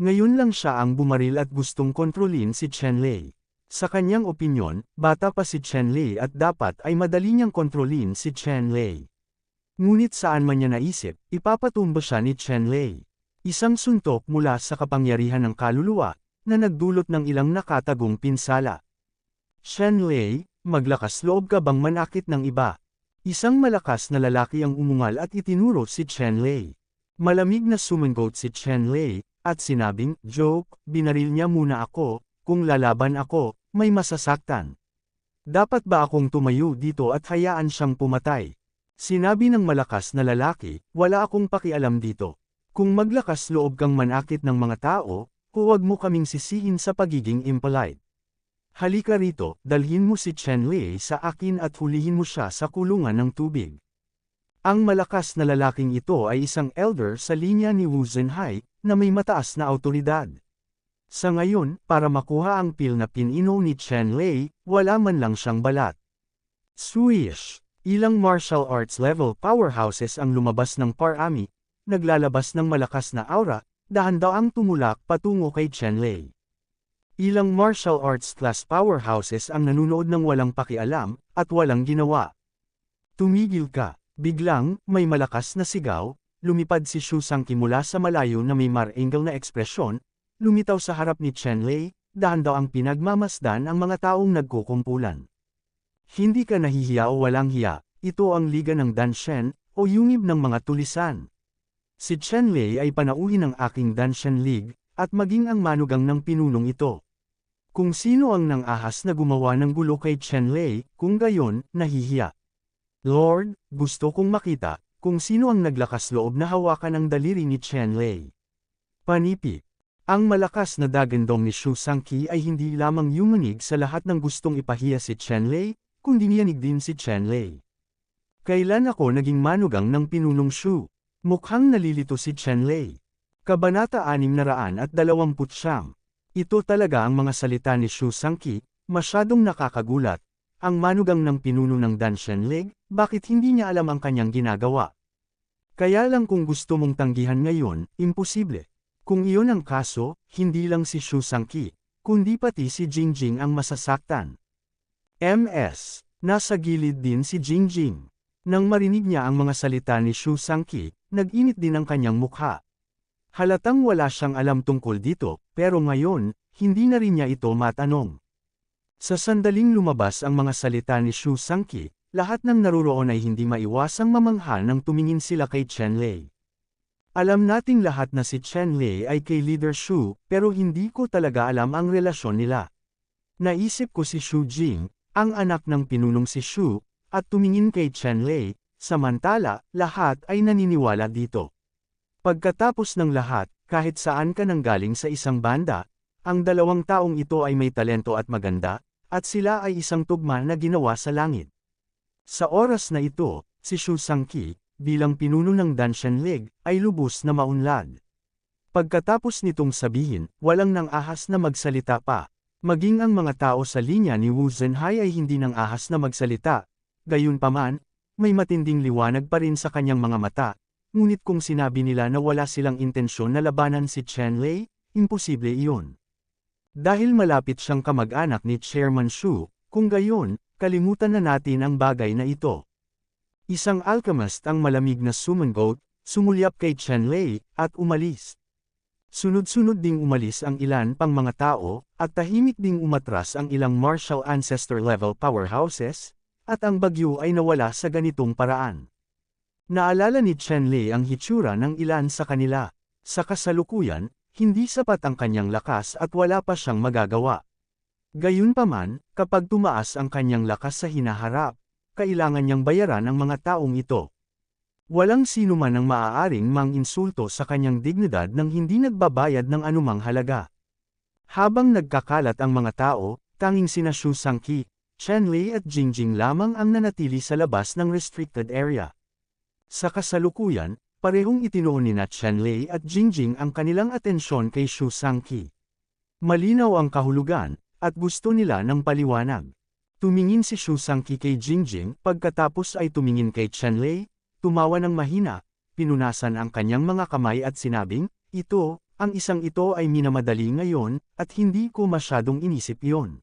Ngayon lang siya ang bumaril at gustong kontrolin si Chen Lei. Sa kanyang opinyon, bata pa si Chen Lei at dapat ay madali niyang kontrolin si Chen Lei. Ngunit saan man niya naisip, ipapatumba siya ni Chen Lei. Isang suntok mula sa kapangyarihan ng kaluluwa, na nagdulot ng ilang nakatagong pinsala. Chen Lei, maglakas loob ka bang manakit ng iba? Isang malakas na lalaki ang umungal at itinuro si Chen Lei. Malamig na sumangot si Chen Lei, at sinabing, joke, binaril niya muna ako, kung lalaban ako, may masasaktan. Dapat ba akong tumayo dito at hayaan siyang pumatay? Sinabi ng malakas na lalaki, wala akong pakialam dito. Kung maglakas loob kang manakit ng mga tao, huwag mo kaming sisihin sa pagiging impolite. Halika rito, dalhin mo si Chen Lei sa akin at hulihin mo siya sa kulungan ng tubig. Ang malakas na lalaking ito ay isang elder sa linya ni Wu Zhenhai, na may mataas na autoridad. Sa ngayon, para makuha ang pil na pinino ni Chen Lei, wala man lang siyang balat. Swish! Ilang martial arts level powerhouses ang lumabas ng parami, naglalabas ng malakas na aura, dahan-daang tumulak patungo kay Chen Lei. Ilang martial arts class powerhouses ang nanunood ng walang pakialam, at walang ginawa. Tumigil ka! Biglang, may malakas na sigaw, lumipad si Xu Sangqi mula sa malayo na may mar-angle na ekspresyon, lumitaw sa harap ni Chen Lei, dahan-daang pinagmamasdan ang mga taong nagkukumpulan. Hindi ka nahihiya o walang hiya, ito ang liga ng Danshen, o yungib ng mga tulisan. Si Chen Lei ay panauhin ng aking Danshen League, at maging ang manugang ng pinunong ito. Kung sino ang nang-ahas na gumawa ng gulo kay Chen Lei, kung gayon, nahihiya. Lord, gusto kong makita, kung sino ang naglakas loob na hawakan ang daliri ni Chen Lei. Panipi. Ang malakas na dagandong ni Xu Sangqi ay hindi lamang yumanig sa lahat ng gustong ipahiya si Chen Lei, kundi niyanig din si Chen Lei. Kailan ako naging manugang ng pinunong Xu? Mukhang nalilito si Chen Lei. Kabanata 629. Ito talaga ang mga salita ni Xu Sangqi, masyadong nakakagulat. Ang manugang ng pinuno ng Danshen League, bakit hindi niya alam ang kanyang ginagawa? Kaya lang kung gusto mong tanggihan ngayon, imposible. Kung iyon ang kaso, hindi lang si Xu Sangqi, kundi pati si Jingjing ang masasaktan. MS. Nasa gilid din si Jingjing. Nang marinig niya ang mga salita ni Xu Sangqi, nag-init din ang kanyang mukha. Halatang wala siyang alam tungkol dito, pero ngayon, hindi na rin niya ito matanong. Sa sandaling lumabas ang mga salita ni Shu Sangqi, lahat ng naruroon ay hindi maiwasang mamangha nang tumingin sila kay Chen Lei. Alam nating lahat na si Chen Lei ay kay Leader Shu, pero hindi ko talaga alam ang relasyon nila. Naisip ko si Shu Jing, ang anak ng pinunong si Shu, at tumingin kay Chen Lei, samantala, lahat ay naniniwala dito. Pagkatapos ng lahat, kahit saan ka nanggaling sa isang banda, ang dalawang taong ito ay may talento at maganda, at sila ay isang tugma na ginawa sa langit. Sa oras na ito, si Shu Sangqi, bilang pinuno ng Danshan League, ay lubos na maunlad. Pagkatapos nitong sabihin, walang nang ahas na magsalita pa. Maging ang mga tao sa linya ni Wu Zhenhai ay hindi nang ahas na magsalita. Gayunpaman, may matinding liwanag pa rin sa kanyang mga mata. Ngunit kung sinabi nila na wala silang intensyon na labanan si Chen Lei, imposible iyon. Dahil malapit siyang kamag-anak ni Chairman Shu, kung gayon, kalimutan na natin ang bagay na ito. Isang alchemist ang malamig na summon goat, sumulyap kay Chen Lei, at umalis. Sunod-sunod ding umalis ang ilan pang mga tao, at tahimik ding umatras ang ilang martial ancestor level powerhouses, at ang bagyo ay nawala sa ganitong paraan. Naalala ni Chen Lei ang hitsura ng ilan sa kanila. Sa kasalukuyan, hindi sapat ang kanyang lakas at wala pa siyang magagawa. Gayunpaman, kapag tumaas ang kanyang lakas sa hinaharap, kailangan niyang bayaran ang mga taong ito. Walang sino man ang maaaring mang-insulto sa kanyang dignidad nang hindi nagbabayad ng anumang halaga. Habang nagkakalat ang mga tao, tanging sina Shu Sangqi, Chen Lei at Jingjing lamang ang nanatili sa labas ng restricted area. Sa kasalukuyan, parehong itinuon ni Chen Lei at Jingjing ang kanilang atensyon kay Shu Sangqi. Malinaw ang kahulugan, at gusto nila ng paliwanag. Tumingin si Shu Sangqi kay Jingjing, pagkatapos ay tumingin kay Chen Lei, tumawa ng mahina, pinunasan ang kanyang mga kamay at sinabing, ang isang ito ay minamadali ngayon, at hindi ko masyadong inisip iyon.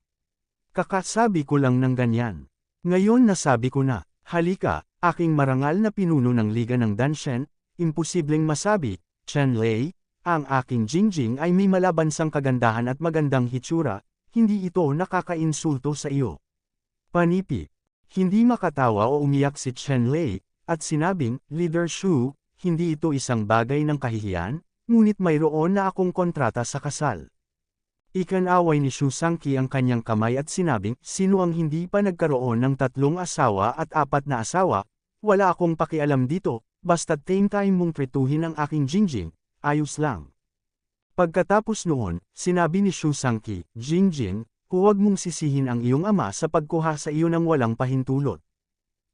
Kakasabi ko lang ng ganyan. Ngayon nasabi ko na, halika, aking marangal na pinuno ng Liga ng Danshan, imposibleng masabi, Chen Lei, ang aking Jingjing ay may malabansang kagandahan at magandang hitsura, hindi ito nakakainsulto sa iyo. Panipi. Hindi makatawa o umiyak si Chen Lei, at sinabing, Leader Shu, hindi ito isang bagay ng kahihiyan, ngunit mayroon na akong kontrata sa kasal. Ikanaway ni Shu Sangqi ang kanyang kamay at sinabing, sino ang hindi pa nagkaroon ng 3 asawa at 4 na asawa, wala akong pakialam dito. Basta't time mong tretuhin ang aking Jingjing, ayos lang. Pagkatapos noon, sinabi ni Shu Sangqi, Jingjing, huwag mong sisihin ang iyong ama sa pagkuha sa iyo ng walang pahintulot.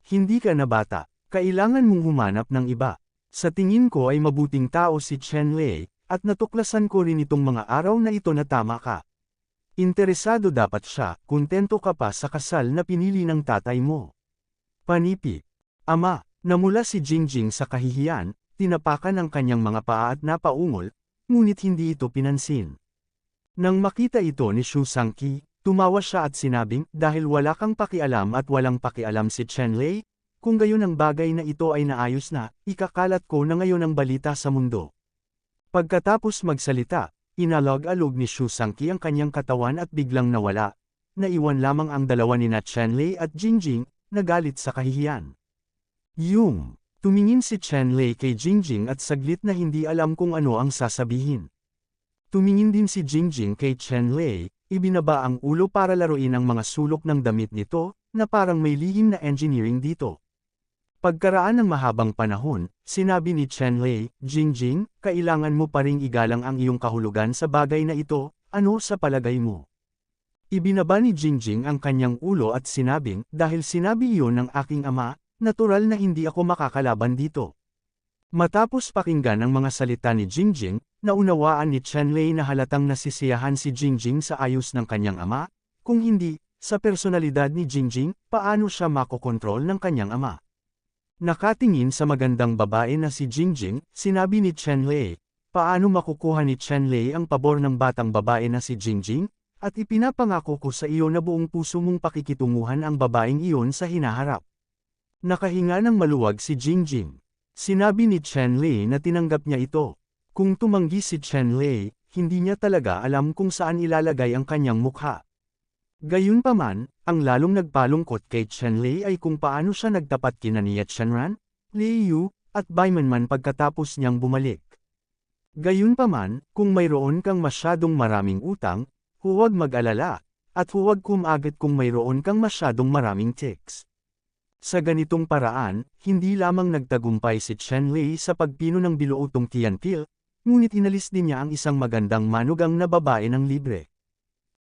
Hindi ka na bata, kailangan mong humanap ng iba. Sa tingin ko ay mabuting tao si Chen Lei, at natuklasan ko rin itong mga araw na ito na tama ka. Interesado dapat siya, kontento ka pa sa kasal na pinili ng tatay mo. Panipi. Ama. Namula si Jingjing sa kahihiyan, tinapakan ang kanyang mga paa at napaungol, ngunit hindi ito pinansin. Nang makita ito ni Shu Sangqi, tumawa siya at sinabing, dahil wala kang pakialam at walang pakialam si Chen Lei, kung gayon ang bagay na ito ay naayos na, ikakalat ko na ngayon ang balita sa mundo. Pagkatapos magsalita, inalog-alog ni Shu Sangqi ang kanyang katawan at biglang nawala, naiwan lamang ang dalawa ni Chen Lei at Jingjing, nagalit sa kahihiyan. Tumingin si Chen Lei kay Jingjing at saglit na hindi alam kung ano ang sasabihin. Tumingin din si Jingjing kay Chen Lei, ibinaba ang ulo para laruin ang mga sulok ng damit nito, na parang may lihim na engineering dito. Pagkaraan ng mahabang panahon, sinabi ni Chen Lei, Jingjing, kailangan mo pa ring igalang ang iyong kahulugan sa bagay na ito, ano sa palagay mo? Ibinaba ni Jingjing ang kanyang ulo at sinabing, dahil sinabi iyon ng aking ama, natural na hindi ako makakalaban dito. Matapos pakinggan ang mga salita ni Jingjing, naunawaan ni Chen Lei na halatang nasisiyahan si Jingjing sa ayos ng kanyang ama, kung hindi, sa personalidad ni Jingjing, paano siya makokontrol ng kanyang ama. Nakatingin sa magandang babae na si Jingjing, sinabi ni Chen Lei, paano makukuha ni Chen Lei ang pabor ng batang babae na si Jingjing, at ipinapangako ko sa iyo na buong puso mong pakikitunguhan ang babaeng iyon sa hinaharap. Nakahinga ng maluwag si Jingjing. Sinabi ni Chen Lei na tinanggap niya ito. Kung tumanggi si Chen Lei, hindi niya talaga alam kung saan ilalagay ang kanyang mukha. Gayunpaman, ang lalong nagpalungkot kay Chenlei ay kung paano siya nagtapat kina Niet Shenran, Lei Yu, at Baimanman pagkatapos niyang bumalik. Gayunpaman, kung mayroon kang masyadong maraming utang, huwag mag-alala, at huwag kumagat kung mayroon kang masyadong maraming tics. Sa ganitong paraan, hindi lamang nagtagumpay si Chenlei sa pagpino ng biluotong Tianpil, ngunit inalis din niya ang isang magandang manugang na babae ng libre.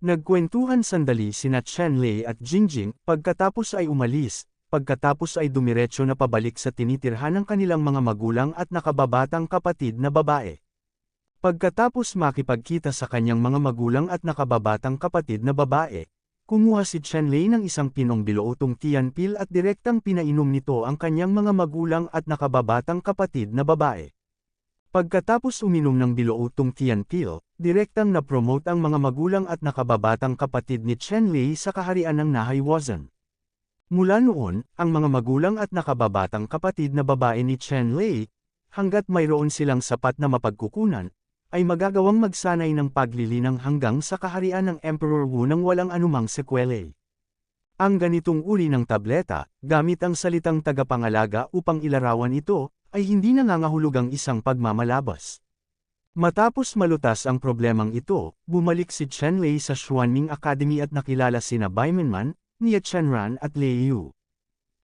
Nagkwentuhan sandali sina Chenlei at Jingjing, pagkatapos ay umalis, pagkatapos ay dumiretso na pabalik sa tinitirhan ng kanilang mga magulang at nakababatang kapatid na babae. Pagkatapos makipagkita sa kanyang mga magulang at nakababatang kapatid na babae, kumuha si Chenlei ng isang pinong biluotong Tianpil at direktang pinainom nito ang kanyang mga magulang at nakababatang kapatid na babae. Pagkatapos uminom ng biluotong Tianpil, direktang na-promote ang mga magulang at nakababatang kapatid ni Chenlei sa kaharian ng Nahaiwazan. Mula noon, ang mga magulang at nakababatang kapatid na babae ni Chenlei, hanggat mayroon silang sapat na mapagkukunan, ay magagawang magsanay ng paglilinang hanggang sa kaharian ng Emperor Wu nang walang anumang sekwela. Ang ganitong uri ng tableta, gamit ang salitang tagapangalaga upang ilarawan ito, ay hindi nangangahulugang isang pagmamalabas. Matapos malutas ang problemang ito, bumalik si Chenlei sa Xuanming Academy at nakilala sina Baimanman, Niet Shenran at Lei Yu.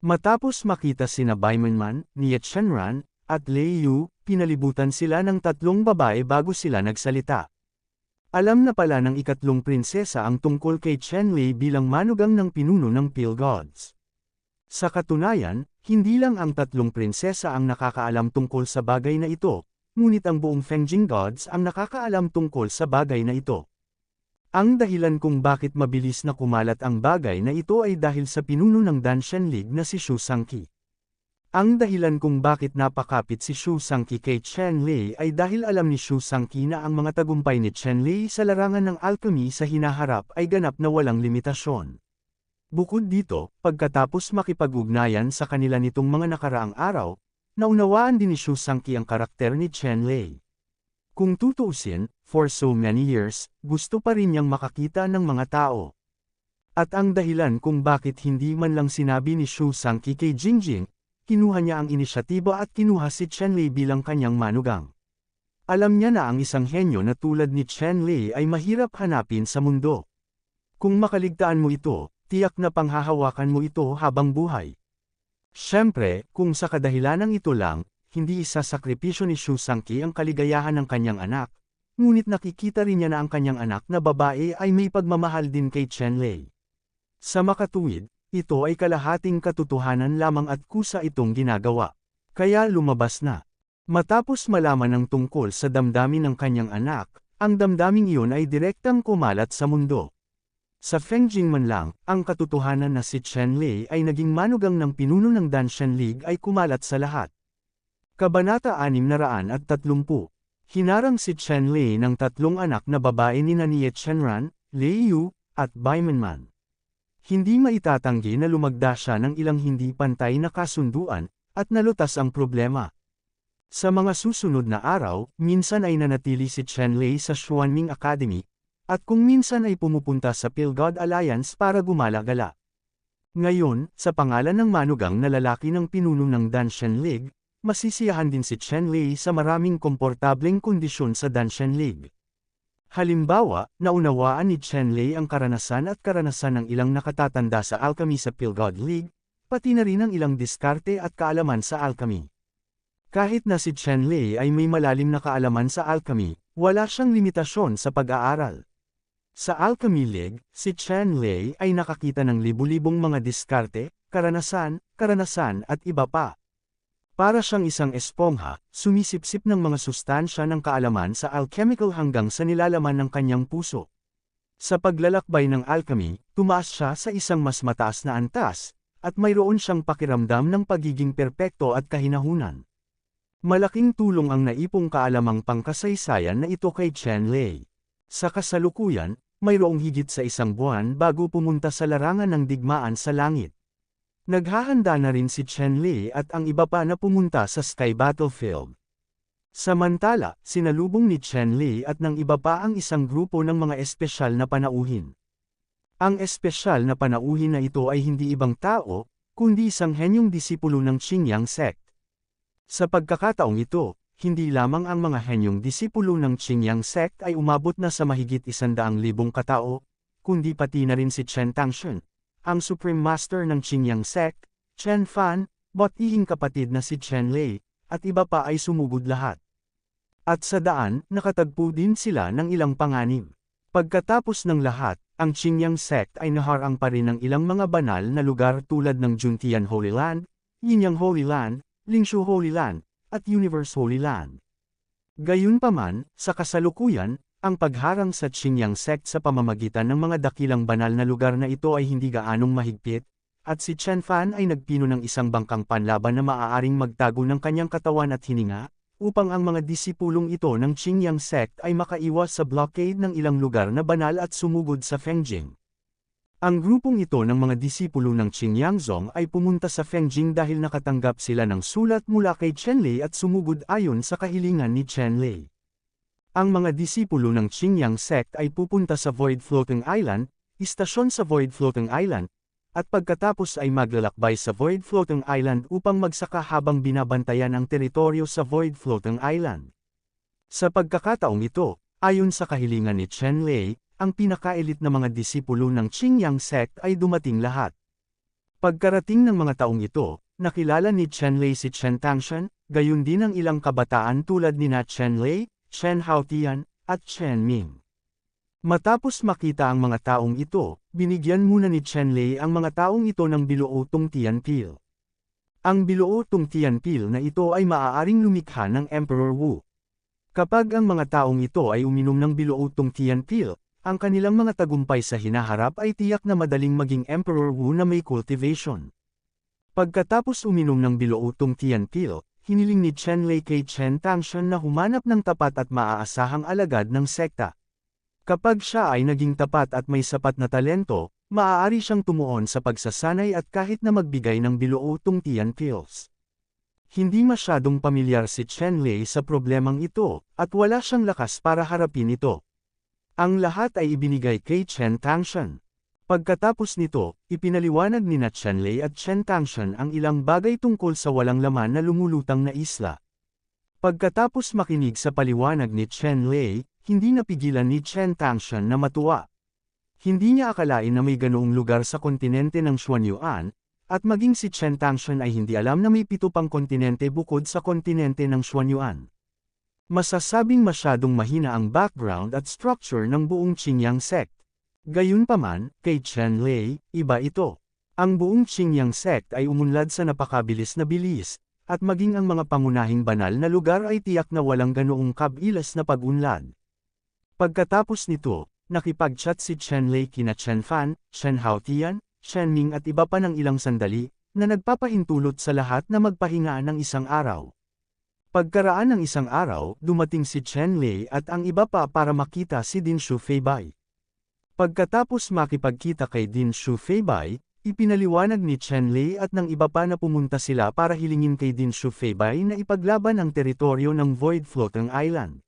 Matapos makita sina Baimanman, Niet Shenran, at Lei Yu, pinalibutan sila ng tatlong babae bago sila nagsalita. Alam na pala ng ikatlong prinsesa ang tungkol kay Chenlei bilang manugang ng pinuno ng Pale Gods. Sa katunayan, hindi lang ang tatlong prinsesa ang nakakaalam tungkol sa bagay na ito, ngunit ang buong Fengjing Gods ang nakakaalam tungkol sa bagay na ito. Ang dahilan kung bakit mabilis na kumalat ang bagay na ito ay dahil sa pinuno ng Danshan League na si Shu Sangqi. Ang dahilan kung bakit napakapit si Shu Sangqi kay Chenlei ay dahil alam ni Shu Sangqi na ang mga tagumpay ni Chenlei sa larangan ng alchemy sa hinaharap ay ganap na walang limitasyon. Bukod dito, pagkatapos makipag-ugnayan sa kanila nitong mga nakaraang araw, naunawaan din ni Shu Sangqi ang karakter ni Chenlei. Kung tutuusin, for so many years, gusto pa rin niyang makakita ng mga tao. At ang dahilan kung bakit hindi man lang sinabi ni Shu Sangqi kay Jingjing, kinuha niya ang inisyatiba at kinuha si Chenlei bilang kanyang manugang. Alam niya na ang isang henyo na tulad ni Chenlei ay mahirap hanapin sa mundo. Kung makaligtaan mo ito, tiyak na panghahawakan mo ito habang buhay. Siyempre, kung sa kadahilanang ito lang, hindi isasakripisyo ni Shu Sangqi ang kaligayahan ng kanyang anak, ngunit nakikita rin niya na ang kanyang anak na babae ay may pagmamahal din kay Chenlei. Sa makatuwid, ito ay kalahating katotohanan lamang at kusa itong ginagawa. Kaya lumabas na. Matapos malaman ng tungkol sa damdamin ng kanyang anak, ang damdaming iyon ay direktang kumalat sa mundo. Sa Fengjing man lang, ang katotohanan na si Chenlei ay naging manugang ng pinuno ng Danshan League ay kumalat sa lahat. Kabanata 630. Hinarang si Chenlei ng tatlong anak na babae ni Niet Shenran, Lei Yu, at Baimanman. Hindi maitatanggi na lumagda siya ng ilang hindi pantay na kasunduan, at nalutas ang problema. Sa mga susunod na araw, minsan ay nanatili si Chenlei sa Xuanming Academy, at kung minsan ay pumupunta sa Pale God Alliance para gumala-gala. Ngayon, sa pangalan ng manugang na lalaki ng pinuno ng Danshan League, masisiyahan din si Chenlei sa maraming komportableng kondisyon sa Danshan League. Halimbawa, naunawaan ni Chenlei ang karanasan ng ilang nakatatanda sa alchemy sa Pale God League, pati na rin ang ilang diskarte at kaalaman sa alchemy. Kahit na si Chenlei ay may malalim na kaalaman sa alchemy, wala siyang limitasyon sa pag-aaral. Sa Alchemy League, si Chenlei ay nakakita ng libu-libong mga diskarte, karanasan at iba pa. Para siyang isang espongha, sumisipsip ng mga sustansya ng kaalaman sa alchemical hanggang sa nilalaman ng kanyang puso. Sa paglalakbay ng alchemy, tumaas siya sa isang mas mataas na antas, at mayroon siyang pakiramdam ng pagiging perpekto at kahinahunan. Malaking tulong ang naipong kaalamang pangkasaysayan na ito kay Chenlei. Sa kasalukuyan, mayroong higit sa isang buwan bago pumunta sa larangan ng digmaan sa langit. Naghahanda na rin si Chenlei at ang iba pa na pumunta sa Sky Battlefield. Samantala, sinalubong ni Chenlei at ng iba pa ang isang grupo ng mga espesyal na panauhin. Ang espesyal na panauhin na ito ay hindi ibang tao, kundi isang henyong disipulo ng Qingyang sect. Sa pagkakataong ito, hindi lamang ang mga henyong disipulo ng Qingyang sect ay umabot na sa mahigit 100,000 katao, kundi pati na rin si Chen Tangshan, ang Supreme Master ng Qingyang sect, Chen Fan, bot-ihing kapatid na si Chen Lei, at iba pa ay sumugod lahat. At sa daan, nakatagpo din sila ng ilang panganib. Pagkatapos ng lahat, ang Qingyang sect ay naharang pa rin ng ilang mga banal na lugar tulad ng Juntian Holy Land, Yinyang Holy Land, Lingshu Holy Land, at Universe Holy Land. Gayunpaman, sa kasalukuyan, ang pagharang sa Qingyang sect sa pamamagitan ng mga dakilang banal na lugar na ito ay hindi gaanong mahigpit, at si Chen Fan ay nagpino ng isang bangkang panlaban na maaaring magtago ng kanyang katawan at hininga, upang ang mga disipulong ito ng Qingyang sect ay makaiwas sa blockade ng ilang lugar na banal at sumugod sa Fengjing. Ang grupong ito ng mga disipulo ng Qingyangzong ay pumunta sa Fengjing dahil nakatanggap sila ng sulat mula kay Chen Lei at sumugod ayon sa kahilingan ni Chen Lei. Ang mga disipulo ng Qingyang sect ay pupunta sa Void Floating Island, istasyon sa Void Floating Island, at pagkatapos ay maglalakbay sa Void Floating Island upang magsaka habang binabantayan ang teritoryo sa Void Floating Island. Sa pagkakataong ito, ayon sa kahilingan ni Chen Lei, ang pinaka-elite na mga disipulo ng Qingyang sect ay dumating lahat. Pagkarating ng mga taong ito, nakilala ni Chen Lei si Chen Tangshan, gayon din ang ilang kabataan tulad nina Chen Lei, Chen Haotian, at Chen Ming. Matapos makita ang mga taong ito, binigyan muna ni Chen Lei ang mga taong ito ng biluotong Tianpil. Ang biluotong Tianpil na ito ay maaaring lumikha ng Emperor Wu. Kapag ang mga taong ito ay uminom ng biluotong Tianpil, ang kanilang mga tagumpay sa hinaharap ay tiyak na madaling maging Emperor Wu na may cultivation. Pagkatapos uminom ng biluotong Tianpil, hiniling ni Chen Lei kay Chen Tangshan na humanap ng tapat at maaasahang alagad ng sekta. Kapag siya ay naging tapat at may sapat na talento, maaari siyang tumuon sa pagsasanay at kahit na magbigay ng biluotong Tianpils. Hindi masyadong pamilyar si Chen Lei sa problemang ito, at wala siyang lakas para harapin ito. Ang lahat ay ibinigay kay Chen Tangshan. Pagkatapos nito, ipinaliwanag ni Chen Lei at Chen Tangshan ang ilang bagay tungkol sa walang laman na lumulutang na isla. Pagkatapos makinig sa paliwanag ni Chen Lei, hindi napigilan ni Chen Tangshan na matuwa. Hindi niya akalain na may ganoong lugar sa kontinente ng Xuanyuan, at maging si Chen Tangshan ay hindi alam na may 7 pang kontinente bukod sa kontinente ng Xuanyuan. Masasabing masyadong mahina ang background at structure ng buong Qingyang sect. Gayunpaman, kay Chen Lei, iba ito. Ang buong Qingyang sect ay umunlad sa napakabilis na bilis, at maging ang mga pangunahing banal na lugar ay tiyak na walang ganoong kabilas na pag-unlad. Pagkatapos nito, nakipag-chat si Chen Lei kina Chen Fan, Chen Haotian, Chen Ming at iba pa ng ilang sandali, na nagpapahintulot sa lahat na magpahinga ng isang araw. Pagkaraan ng isang araw, dumating si Chen Lei at ang iba pa para makita si Din Shufeibai. Pagkatapos makipagkita kay Din Shufeibai, ipinaliwanag ni Chen Lei at ng iba pa na pumunta sila para hilingin kay Din Shufeibai na ipaglaban ang teritoryo ng Void Floating Island.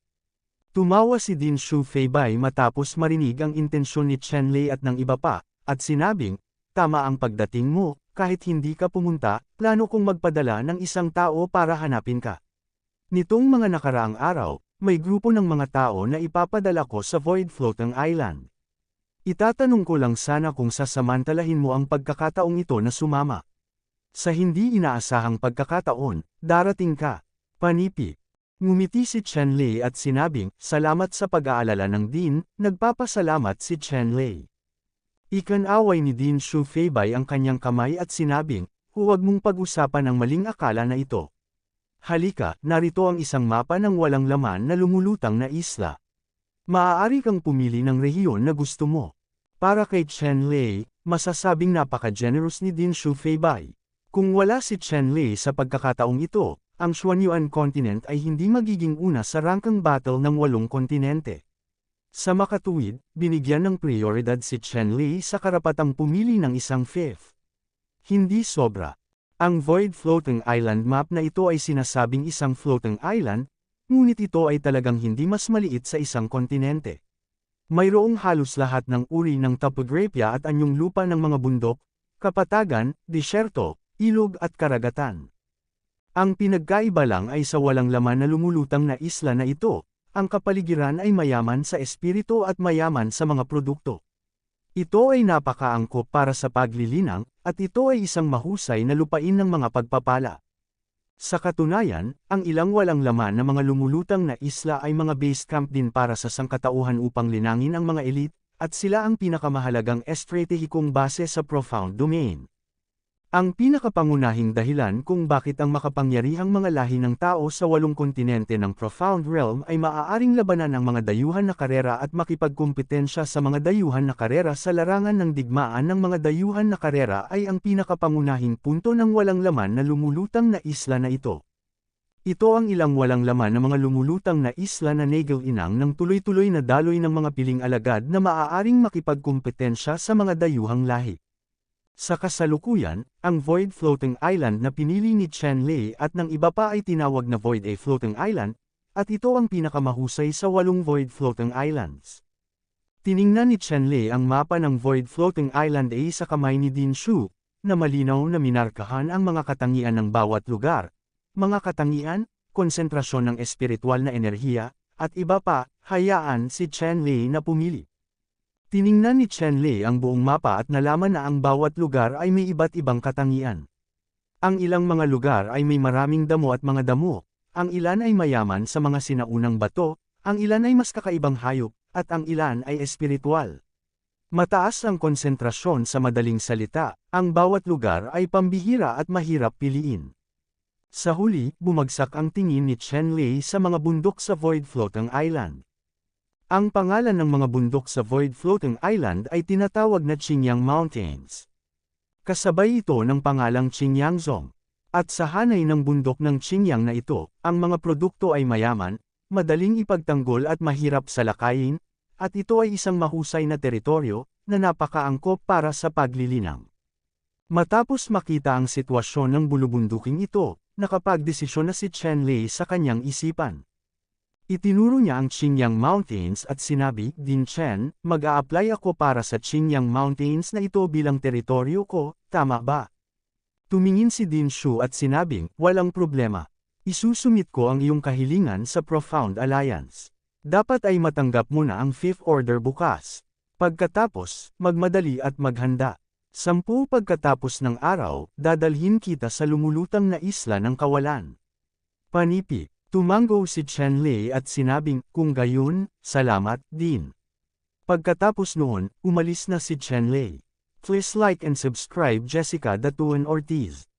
Tumawa si Din Shufeibai matapos marinig ang intensyon ni Chen Lei at ng iba pa, at sinabing, "Tama ang pagdating mo, kahit hindi ka pumunta, plano kong magpadala ng isang tao para hanapin ka." Nitong mga nakaraang araw, may grupo ng mga tao na ipapadala ko sa Void Floating Island. Itatanong ko lang sana kung sasamantalahin mo ang pagkakataong ito na sumama. Sa hindi inaasahang pagkakataon, darating ka. Panipi. Ngumiti si Chen Lei at sinabing, "Salamat sa pag-aalala ng Din." Nagpapasalamat si Chen Lei. Ikanaway ni Din Shufeibai ang kanyang kamay at sinabing, "Huwag mong pag-usapan ang maling akala na ito. Halika, narito ang isang mapa ng walang laman na lumulutang na isla. Maaari kang pumili ng rehiyon na gusto mo." Para kay Chen Lei, masasabing napaka-generous ni Din Shufeibai. Kung wala si Chen Lei sa pagkakataong ito, ang Xuanyuan continent ay hindi magiging una sa rangkang battle ng 8 kontinente. Sa makatuwid, binigyan ng prioridad si Chen Lei sa karapatang pumili ng isang 5th. Hindi sobra. Ang Void Floating Island map na ito ay sinasabing isang floating island, ngunit ito ay talagang hindi mas maliit sa isang kontinente. Mayroong halos lahat ng uri ng topograpya at anyong lupa ng mga bundok, kapatagan, disyerto, ilog at karagatan. Ang pinagkaiba lang ay sa walang laman na lumulutang na isla na ito, ang kapaligiran ay mayaman sa espiritu at mayaman sa mga produkto. Ito ay napakaangkop para sa paglilinang, at ito ay isang mahusay na lupain ng mga pagpapala. Sa katunayan, ang ilang walang laman na mga lumulutang na isla ay mga base camp din para sa sangkatauhan upang linangin ang mga elite, at sila ang pinakamahalagang estratehikong base sa profound domain. Ang pinakapangunahing dahilan kung bakit ang makapangyarihang mga lahi ng tao sa 8 kontinente ng Profound Realm ay maaaring labanan ang mga dayuhan na karera at makipagkumpetensya sa mga dayuhan na karera sa larangan ng digmaan ng mga dayuhan na karera ay ang pinakapangunahing punto ng walang laman na lumulutang na isla na ito. Ito ang ilang walang laman na mga lumulutang na isla na nagilinang ng tuloy-tuloy na daloy ng mga piling alagad na maaaring makipagkumpetensya sa mga dayuhang lahi. Sa kasalukuyan, ang Void Floating Island na pinili ni Chen Lei at ng iba pa ay tinawag na Void A Floating Island, at ito ang pinakamahusay sa 8 Void Floating Islands. Tiningnan ni Chen Lei ang mapa ng Void Floating Island A sa kamay ni Din Shu, na malinaw na minarkahan ang mga katangian ng bawat lugar, mga katangian, konsentrasyon ng espiritual na enerhiya, at iba pa, hayaan si Chen Lei na pumili. Tiningnan ni Chen Lei ang buong mapa at nalaman na ang bawat lugar ay may iba't ibang katangian. Ang ilang mga lugar ay may maraming damo at mga damo, ang ilan ay mayaman sa mga sinaunang bato, ang ilan ay mas kakaibang hayop, at ang ilan ay espiritual. Mataas ang konsentrasyon sa madaling salita, ang bawat lugar ay pambihira at mahirap piliin. Sa huli, bumagsak ang tingin ni Chen Lei sa mga bundok sa Void Floating Island. Ang pangalan ng mga bundok sa Void Floating Island ay tinatawag na Qingyang Mountains. Kasabay ito ng pangalang Qingyangzong. At sa hanay ng bundok ng Qingyang na ito, ang mga produkto ay mayaman, madaling ipagtanggol at mahirap salakayin, at ito ay isang mahusay na teritoryo, na napakaangkop para sa paglilinang. Matapos makita ang sitwasyon ng bulubunduking ito, nakapagdesisyon na si Chen Lei sa kanyang isipan. Itinuro niya ang Qingyang Mountains at sinabi, Din Chen, mag-a-apply ako para sa Qingyang Mountains na ito bilang teritoryo ko, tama ba? Tumingin si Din Shu at sinabing, walang problema. Isusumit ko ang iyong kahilingan sa Profound Alliance. Dapat ay matanggap mo na ang 5th Order bukas. Pagkatapos, magmadali at maghanda. 10 pagkatapos ng araw, dadalhin kita sa lumulutang na isla ng kawalan. Panipi. Tumango si Chen Lei at sinabing, kung gayon, salamat din. Pagkatapos noon, umalis na si Chen Lei. Please like and subscribe Jessica Datuan Ortiz.